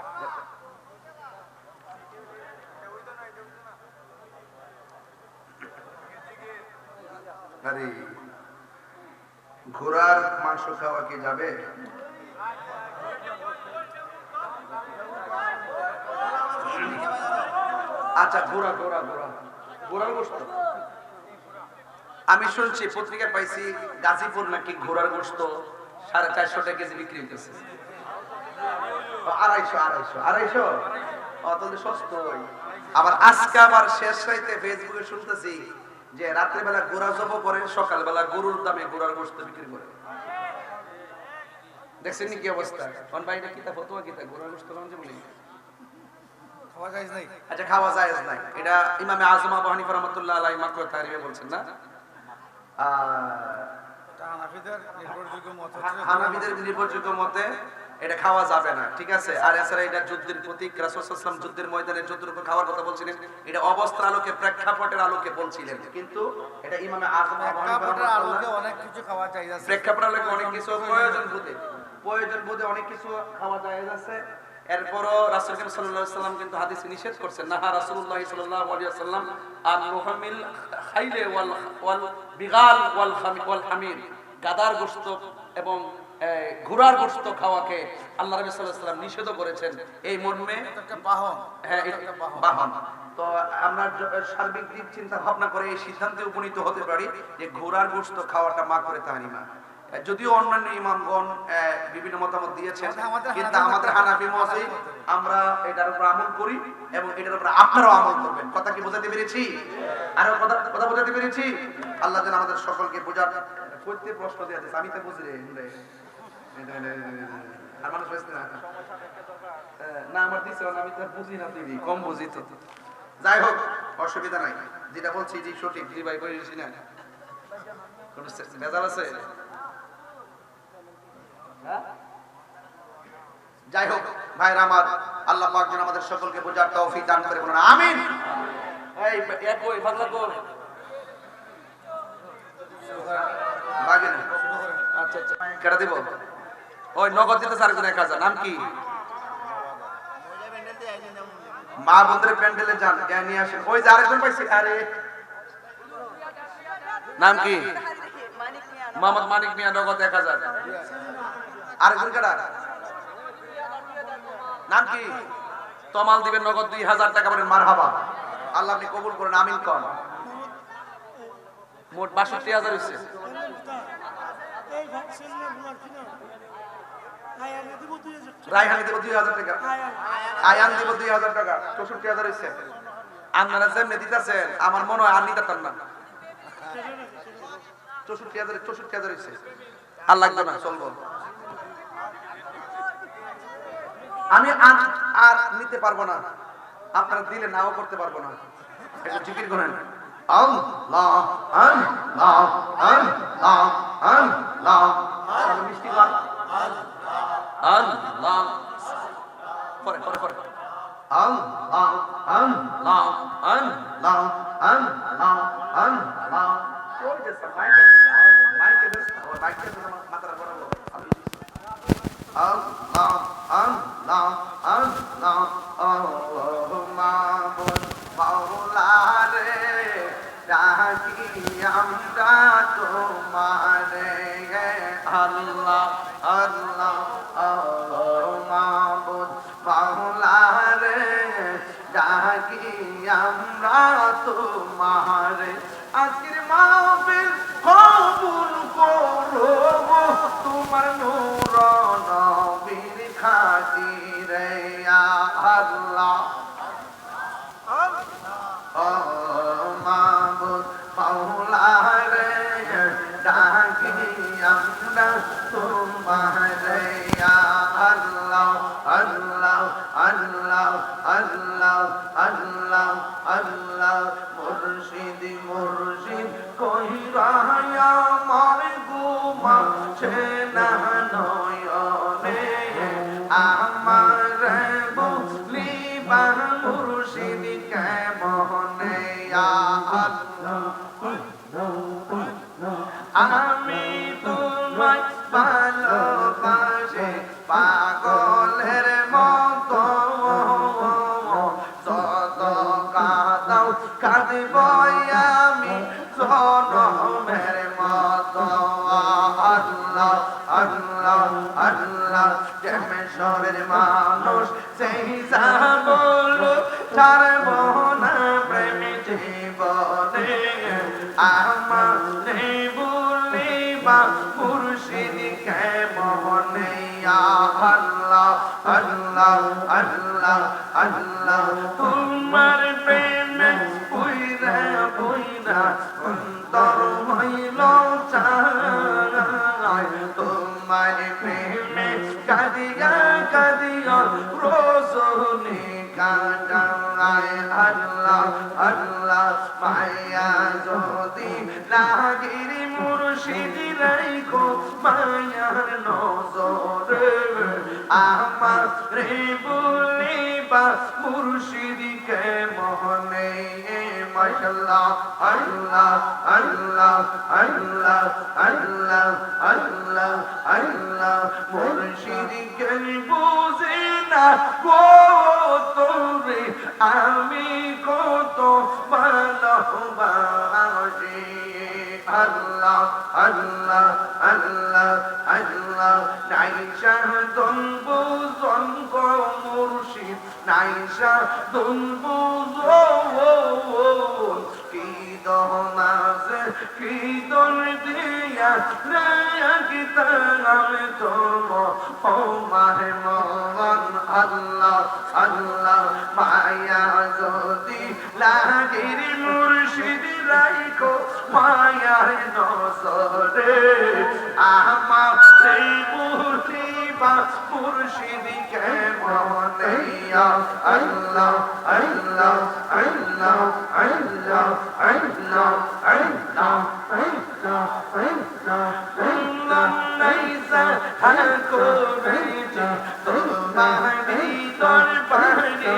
আরে ঘোড়ার মাংস খাওয়া কি যাবে? আচ্ছা, ঘোড়া ঘোড়া ঘোড়া ঘোড়ার গোশত আমি শুনছি, পত্রিকায় পাইছি, গাজীপুর নাকি ঘোড়ার গোশত 450 টাকা কেজি বিক্রি হইতেছে। 250 অত সস্তাই। আবার আজকে আবার শেষ রাইতে ফেসবুকে শুনতেছি যে রাত্রে বেলা ঘোড়া জব করে, সকাল বেলা গরুর দামে ঘোড়ার গোশত বিক্রি করে। দেখছেন কি অবস্থা? কোন ভাইটা কিতা ফতোয়া, কিতা ঘোড়ার গোশত কোন বলি? খাওয়া যায় নাই। আচ্ছা, খাওয়া যায় নাই। এটা ইমামে আযম আবু হানিফা রাহমাতুল্লাহ আলাইহি মাকরুহ তাহরিমে বলছেন না? হানাফিদের নির্ভরযোগ্য মতে এটা খাওয়া যাবে না, ঠিক আছে। আর এছাড়া এটা যুদ্ধের প্রতীক, রাসূল সাল্লাল্লাহু আলাইহি ওয়াসাল্লাম যুদ্ধের ময়দানে যতটুকু খাওয়ার কথা বলছিলেন, এটা অবস্থার আলোকে, প্রেক্ষাপটের আলোকে বলছিলেন। কিন্তু এটা ইমামে আযম আবু হানিফা রাহমাতুল্লাহ অনেক কিছু খাওয়া যায় আছে, প্রেক্ষাপটের আলোকে অনেক কিছু প্রয়োজন বোধে অনেক কিছু খাওয়া যায় আছে। এরপরও রাসূল সাল্লাল্লাহু আলাইহি ওয়াসাল্লাম কিন্তু হাদিসে নিষেধ করছেন। নাহা রাসূলুল্লাহ সাল্লাল্লাহু আলাইহি ওয়াসাল্লাম আন মুহামিল খাইলে ওয়াল বিগাল ওয়াল হামির, গাদার গোশত এবং ঘোড়ার গোশত খাওয়াকে আল্লাহ রাসূল সাল্লাল্লাহু আলাইহি ওয়াসাল্লাম নিষেধ করেছেন। এই মর্মে একটা বাহন, হ্যাঁ, বাহন। তো আমরা সার্বিক দিক চিন্তা ভাবনা করে এই সিদ্ধান্তে উপনীত হতে পারি যে ঘোড়ার গোশত খাওয়াটা মা করে তাহারিমা। যদিও অন্যান্য ইমামগণ বিভিন্ন মতামত দিয়েছেন, কিন্তু আমাদের হানাফি মাযহাব আমরা এটার উপর আমল করি এবং এটার উপর আপনারাও আমল করবেন। কথা কি বোঝাতে পেরেছি? আরো কথা বোঝাতে পেরেছি? আল্লাহ যেন আমাদের সকলকে বোঝার করতে প্রশ্ন দিয়ে দিয়েছে। আমি তো বুঝি রে, আর মানুষ বুঝতে না আমার দিছে, আমি তো বুঝি না, দিদি কম বুঝি তো। যাই হোক, অসুবিধা নাই, যেটা বলছি যে সঠিক। জি ভাই, বলেছি না কোন ভেজাল আছে? যাই হোক ভাইরা আমার, আল্লাহ পাক যেন আমাদের সকলকে বোঝার তৌফিক দান করে, বলুন আমিন। এই এক ওই ফাজলা কর বাগে না। আচ্ছা আচ্ছা, কেটে দিব। ওই নগদ দিতে স্যার কোন 1000। নাম কি? মা বন্ধুদের প্যান্ডেলে যান, জ্ঞান নিয়ে আসেন। ওই যে আরেকজন পাইছি, আরে নাম কি? মোহাম্মদ মানিক মিয়া, নগদ 1000। আরেকজন কারা? নাম কি? তমাল দিবেন, নগদ 2000 টাকা। বলেন মারহাবা, আল্লাহ আপনি কবুল করেন, আমিন কন। মোট 62000 হইছে। রায়হানি দেব 2000 টাকা, আয়ান দেব 2000 টাকা, 64000 হইছে। আপনারা যেমনি দিতেছেন আমার মনে হয় আর নিতেন না। 64000 হইছে। আর লাগবে না, চলবো। আমি আর নিতে পারবো না, আপনারা দিলে নাও করতে পারবো না। একটু জিকির করেন, আল্লাহ আল্লাহ আল্লাহ আল্লাহ। মিষ্টি কর, আল্লাহ আল্লাহ আল্লাহ আল্লাহ আল্লাহ আল্লাহ ওই যে মাইকে মাইকে ওর মাইকে মাথার বরাবর আল্লাহ আল্লাহ আল্লাহ আল্লাহ মাবুদ মাওলা রে ডাকি আমরা তোমারে আল্লাহ আল্লাহ আল্লাহ মাবুদ মাওলা রে ডাকি আমরা তোমারে আজকের মাহফিল কবুল করো তোমার নূর নবীর খাতিরে ইয়া আল্লাহ ও মাবুদ মাওলা রে ডাকি আমরা তোমারে ইয়া আল্লাহ আল্লাহ আল্লাহ আল্লাহ আল্লাহ আল্লাহ মুর্শিদ মুর্শিদ কইরা আমার ঘুমাচ্ছে না নয়নে আমার বলিবা মুর্শিদ কেমনে ইয়া আল্লাহ আমি তোমায় ভালোবাসি পাগলের মতো যত কাঁদাও কাঁদিব আমি জনমের মতো আল্লাহ আল্লাহ আল্লাহ জমেশ্বরের মানুষ সেই বল ছাড়ব না প্রেম জীবনে আমার বলিবা মুর্শিদ কেমনে আল্লাহ আল্লাহ আল্লাহ আল্লাহ তোমার প্রেমে পুইরা পুইরা অন্তর হইল চাই তোমার প্রেমে কাঁদিয়া কাঁদিয়া রজনী কাটায় আল্লাহ আল্লাহ মায়া যদি লাগির মুর্শিদ রাইখো মায়ার নজরে আমার রে বলিবা মুর্শিদ কেমনে মাশাআল্লাহ আল্লাহ আল্লাহ আল্লাহ আল্লাহ আল্লাহ আল্লাহ মুর্শিদ কে বুঝি না গো তোরে আমি কত ভালোবাসি আল্লাহ আল্লাহ আল্লাহ আল্লাহ নাইশা দুনবুজন গো মুর্শিদ নাইশা দুনবুজন কি দহনাসে কি দর দিয়া রাখিতাম তোম ও মাহে মন আল্লাহ আল্লাহ মায়া যদি লাগির মুর্শিদ রাইখো মায়ার নজরে আমার বলিবা মুর্শিদ কেমনে আল্লাহ আল্লাহ আল্লাহ আল্লাহ আল্লাহ আল্লাহ আল্লাহ আল্লাহ নাইসা হাকুরেছি তোমারি দরবারে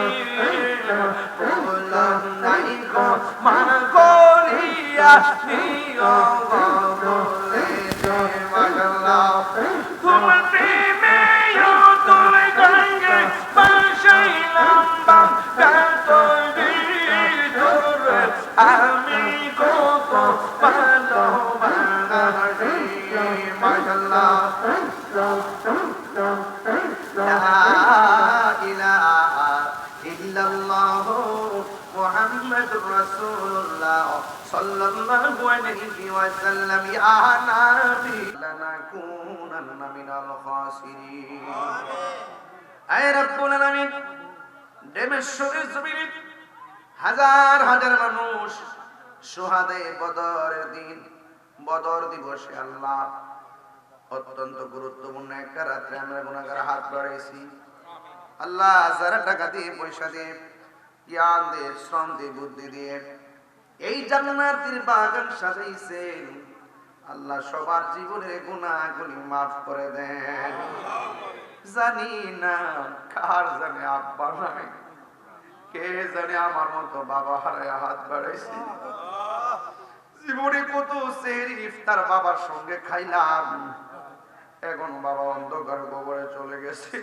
বললাম নাই গো মা করিয়া নিও বলে মাশাআল্লাহ তোমার প্রেমে তুমি গঙ্গে বাসাইলাম বাবা তোরে আমি কত ভালোবাসি মাশাআল্লাহ লা ইলাহা ইল্লাল্লাহ মুহাম্মাদুর রাসূলুল্লাহ সাল্লাল্লাহু আলাইহি ওয়াসাল্লাম ইয়া নবী লানাকুনান্না মিনাল খাসিরিন আয় রব্বুল আলামিন ডেমেশ্বরের জমিনে হাজার হাজার মানুষ শুহাদায়ে বদরের দিন বদর দিবসে আল্লাহ অত্যন্ত গুরুত্বপূর্ণ একটা রাত্রে আমরা গুনাহগার হাত বাড়াইছি আল্লাহ যারা টাকা দিয়ে পয়সা দিয়ে জ্ঞান দিয়ে শ্রম দিয়ে বুদ্ধি দিয়ে এই জান্নাতের বাগান সাজাইছেন আল্লাহ সবার জীবনের গুনাহগুলি মাফ করে দেন জানি না কার জানে আব্বা নাই কে জানে আমার মতো বাবা হারায় হাত বাড়াইছে। জীবনে কত সেহরি ইফতার বাবার সঙ্গে খাইলাম, এখন বাবা অন্ধকার কবরে চলে গেছে।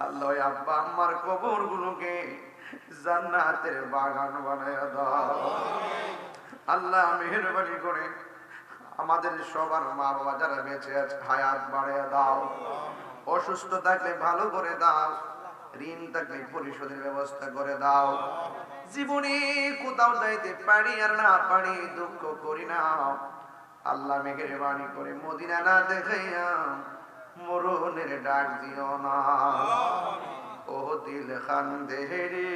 আল্লাহ আব্বা আম্মার কবর গুলোকে জান্নাতের বাগান বানায় দাও। আল্লাহ মেহেরবানি করে আমাদের সবার মা বাবা যারা বেঁচে আছে হায়াত বাড়ায় দাও, অসুস্থ থাকলে ভালো করে দাও, ঋণ থাকলে পরিশোধের ব্যবস্থা করে দাও। জীবনে কোথাও যাইতে পারি আর না পারি দুঃখ করি না, আল্লাহ মেহেরবানি করে মদিনা না দেখাইয়া মরণের ডাক দিও না। ও দিল খান্দে রে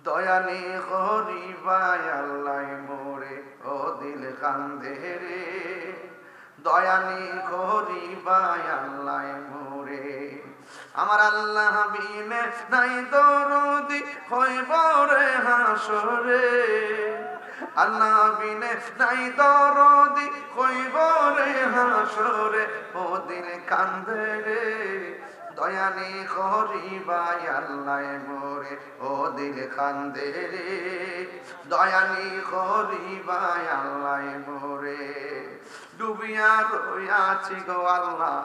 দয়ানি করিবায় আল্লাহ মোরে, ও দিল কান্দে রে দয়ানি করিবায় আল্লাহ মোরে। আমার আল্লাহ বিনে নাই দরদি হইব রে হাসরে, আল্লাহ বিনে নাই দরদি হইব রে হাসরে। ও দিল কান্দে রে দয়ানি করিবায় আল্লাহ মোরে, ও দিল কান্দে রে দয়ানি করিবায় আল্লাহ মোরে। ডুবিয়া রইয়াছি গো আল্লাহ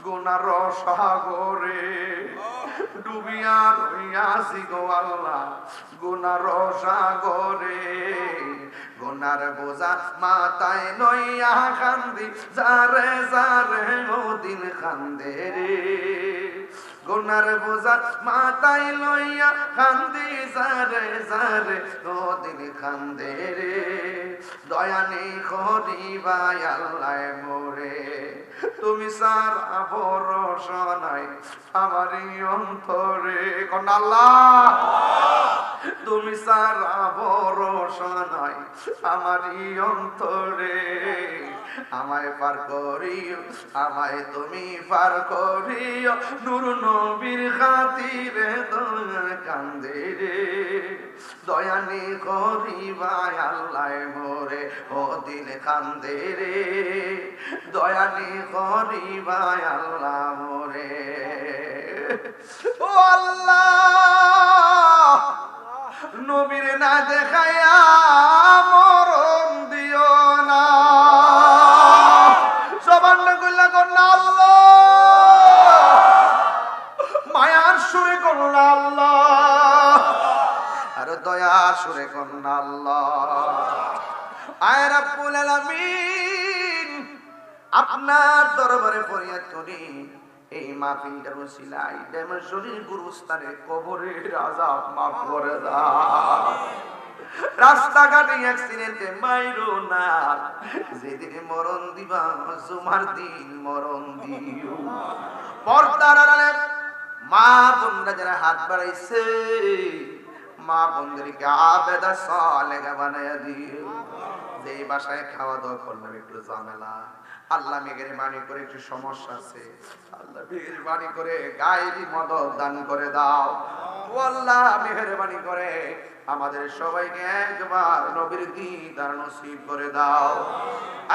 গুনার সাগরে, ডুবিয়া রইয়াছি গো আল্লাহ গুনার সাগরে। গুনার বোঝা মাথায় লইয়া কান্দি যারে যারে ও দিল কান্দে রে, গুনার বোঝা মাথায় লইয়া কান্দি যারে যারে ও দিল কান্দে রে দয়ানি করিবায় আল্লাহ মোরে। তুমি সারা ভরসা নাই আমারই অন্তরে, কোন আল্লাহ তুমি সারা ভরসা নাই আমারই অন্তরে। আমায় পার করিও, আমায় তুমি পার করিও, নূর নবীর খাতিরে দয়া কান্দে রে দয়ানি করিবায় আল্লাহ মোরে, ও দিল কান্দে রে দয়ানি করিবায় আল্লাহ মোরে। ও আল্লাহ নবীর না দেখাইয়া মরণ দিও না, সবার গুলা কন্যা আল্লাহ মায়ার সুরে কন্যা আল্লাহ আর দয়া সুরে কন্যা আল্লাহ। আয় রাব্বুল আলামিন আপনার দরবারে ফরিয়াদ করি এই মাহফিলটার ওসিলায় ডেমশরীর গুরুস্থানের কবরের আযাব মাফ করে দাও। রাস্তাঘাটে অ্যাক্সিডেন্টে মাইরো না, যেদিন মরণ দিবা জুমার দিন মরণ দিও। পর্দার আড়ালে মা বোনরা যারা হাত বাড়াইছে মা বোনদেরকে আবেদা সালেহা বানায়া দিও। যে বাসায় খাওয়া দাওয়া করলাম একটু ঝামেলা, আল্লাহ মেহেরবানি করে একটু সমস্যা আছে, আল্লাহ মেহেরবানি করে গায়েবী মদদ দান করে দাও। ও আল্লাহ মেহেরবানি করে আমাদের সবাইকে একবার নবীর দিদার নসিব করে দাও।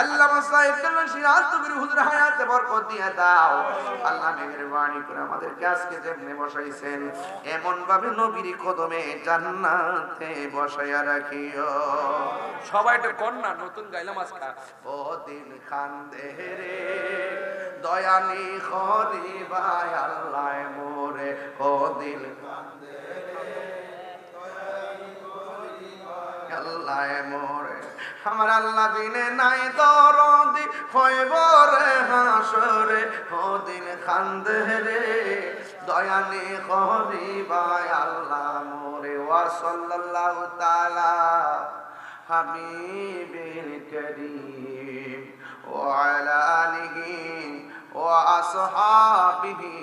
আল্লামা সাহেব সিরাজনগর হুজুর হায়াতে বরকত দিয়ে দাও। আল্লাহ মেহেরবানি করে আমাদেরকে আজকে যেমনে বসাইছেন এমন ভাবে নবীর কদমে জান্নাতে বসায়া রাখিও। সবাই তো কন্যা নতুন গাইলাম আজকে। ও দিল কান্দে রে দয়ানি করিবায় আল্লাহ মোরে, ও দিল কান্দে রে দয়ানি করিবায় আল্লাহ মোরে। আমার আল্লাহ বিনে নাই দরদি হইব রে হাসরে, ও দিল কান্দে রে দয়ানি করিবায় আল্লাহ মোরে। ওয়া সাল্লাল্লাহু তাআলা হাবিবিল কারীম ওয়া আলা আলিহি ওয়া আসহাবিহি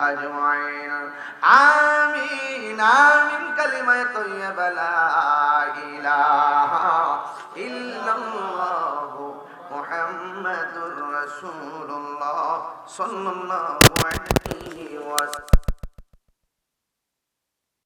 আজমাইন। আমিন আমিন কালিমা তাইয়্যিবা লা ইলাহা ইল্লাল্লাহু মুহাম্মাদুর রাসূলুল্লাহ সাল্লাল্লাহু আলাইহি ওয়াসাল্লাম।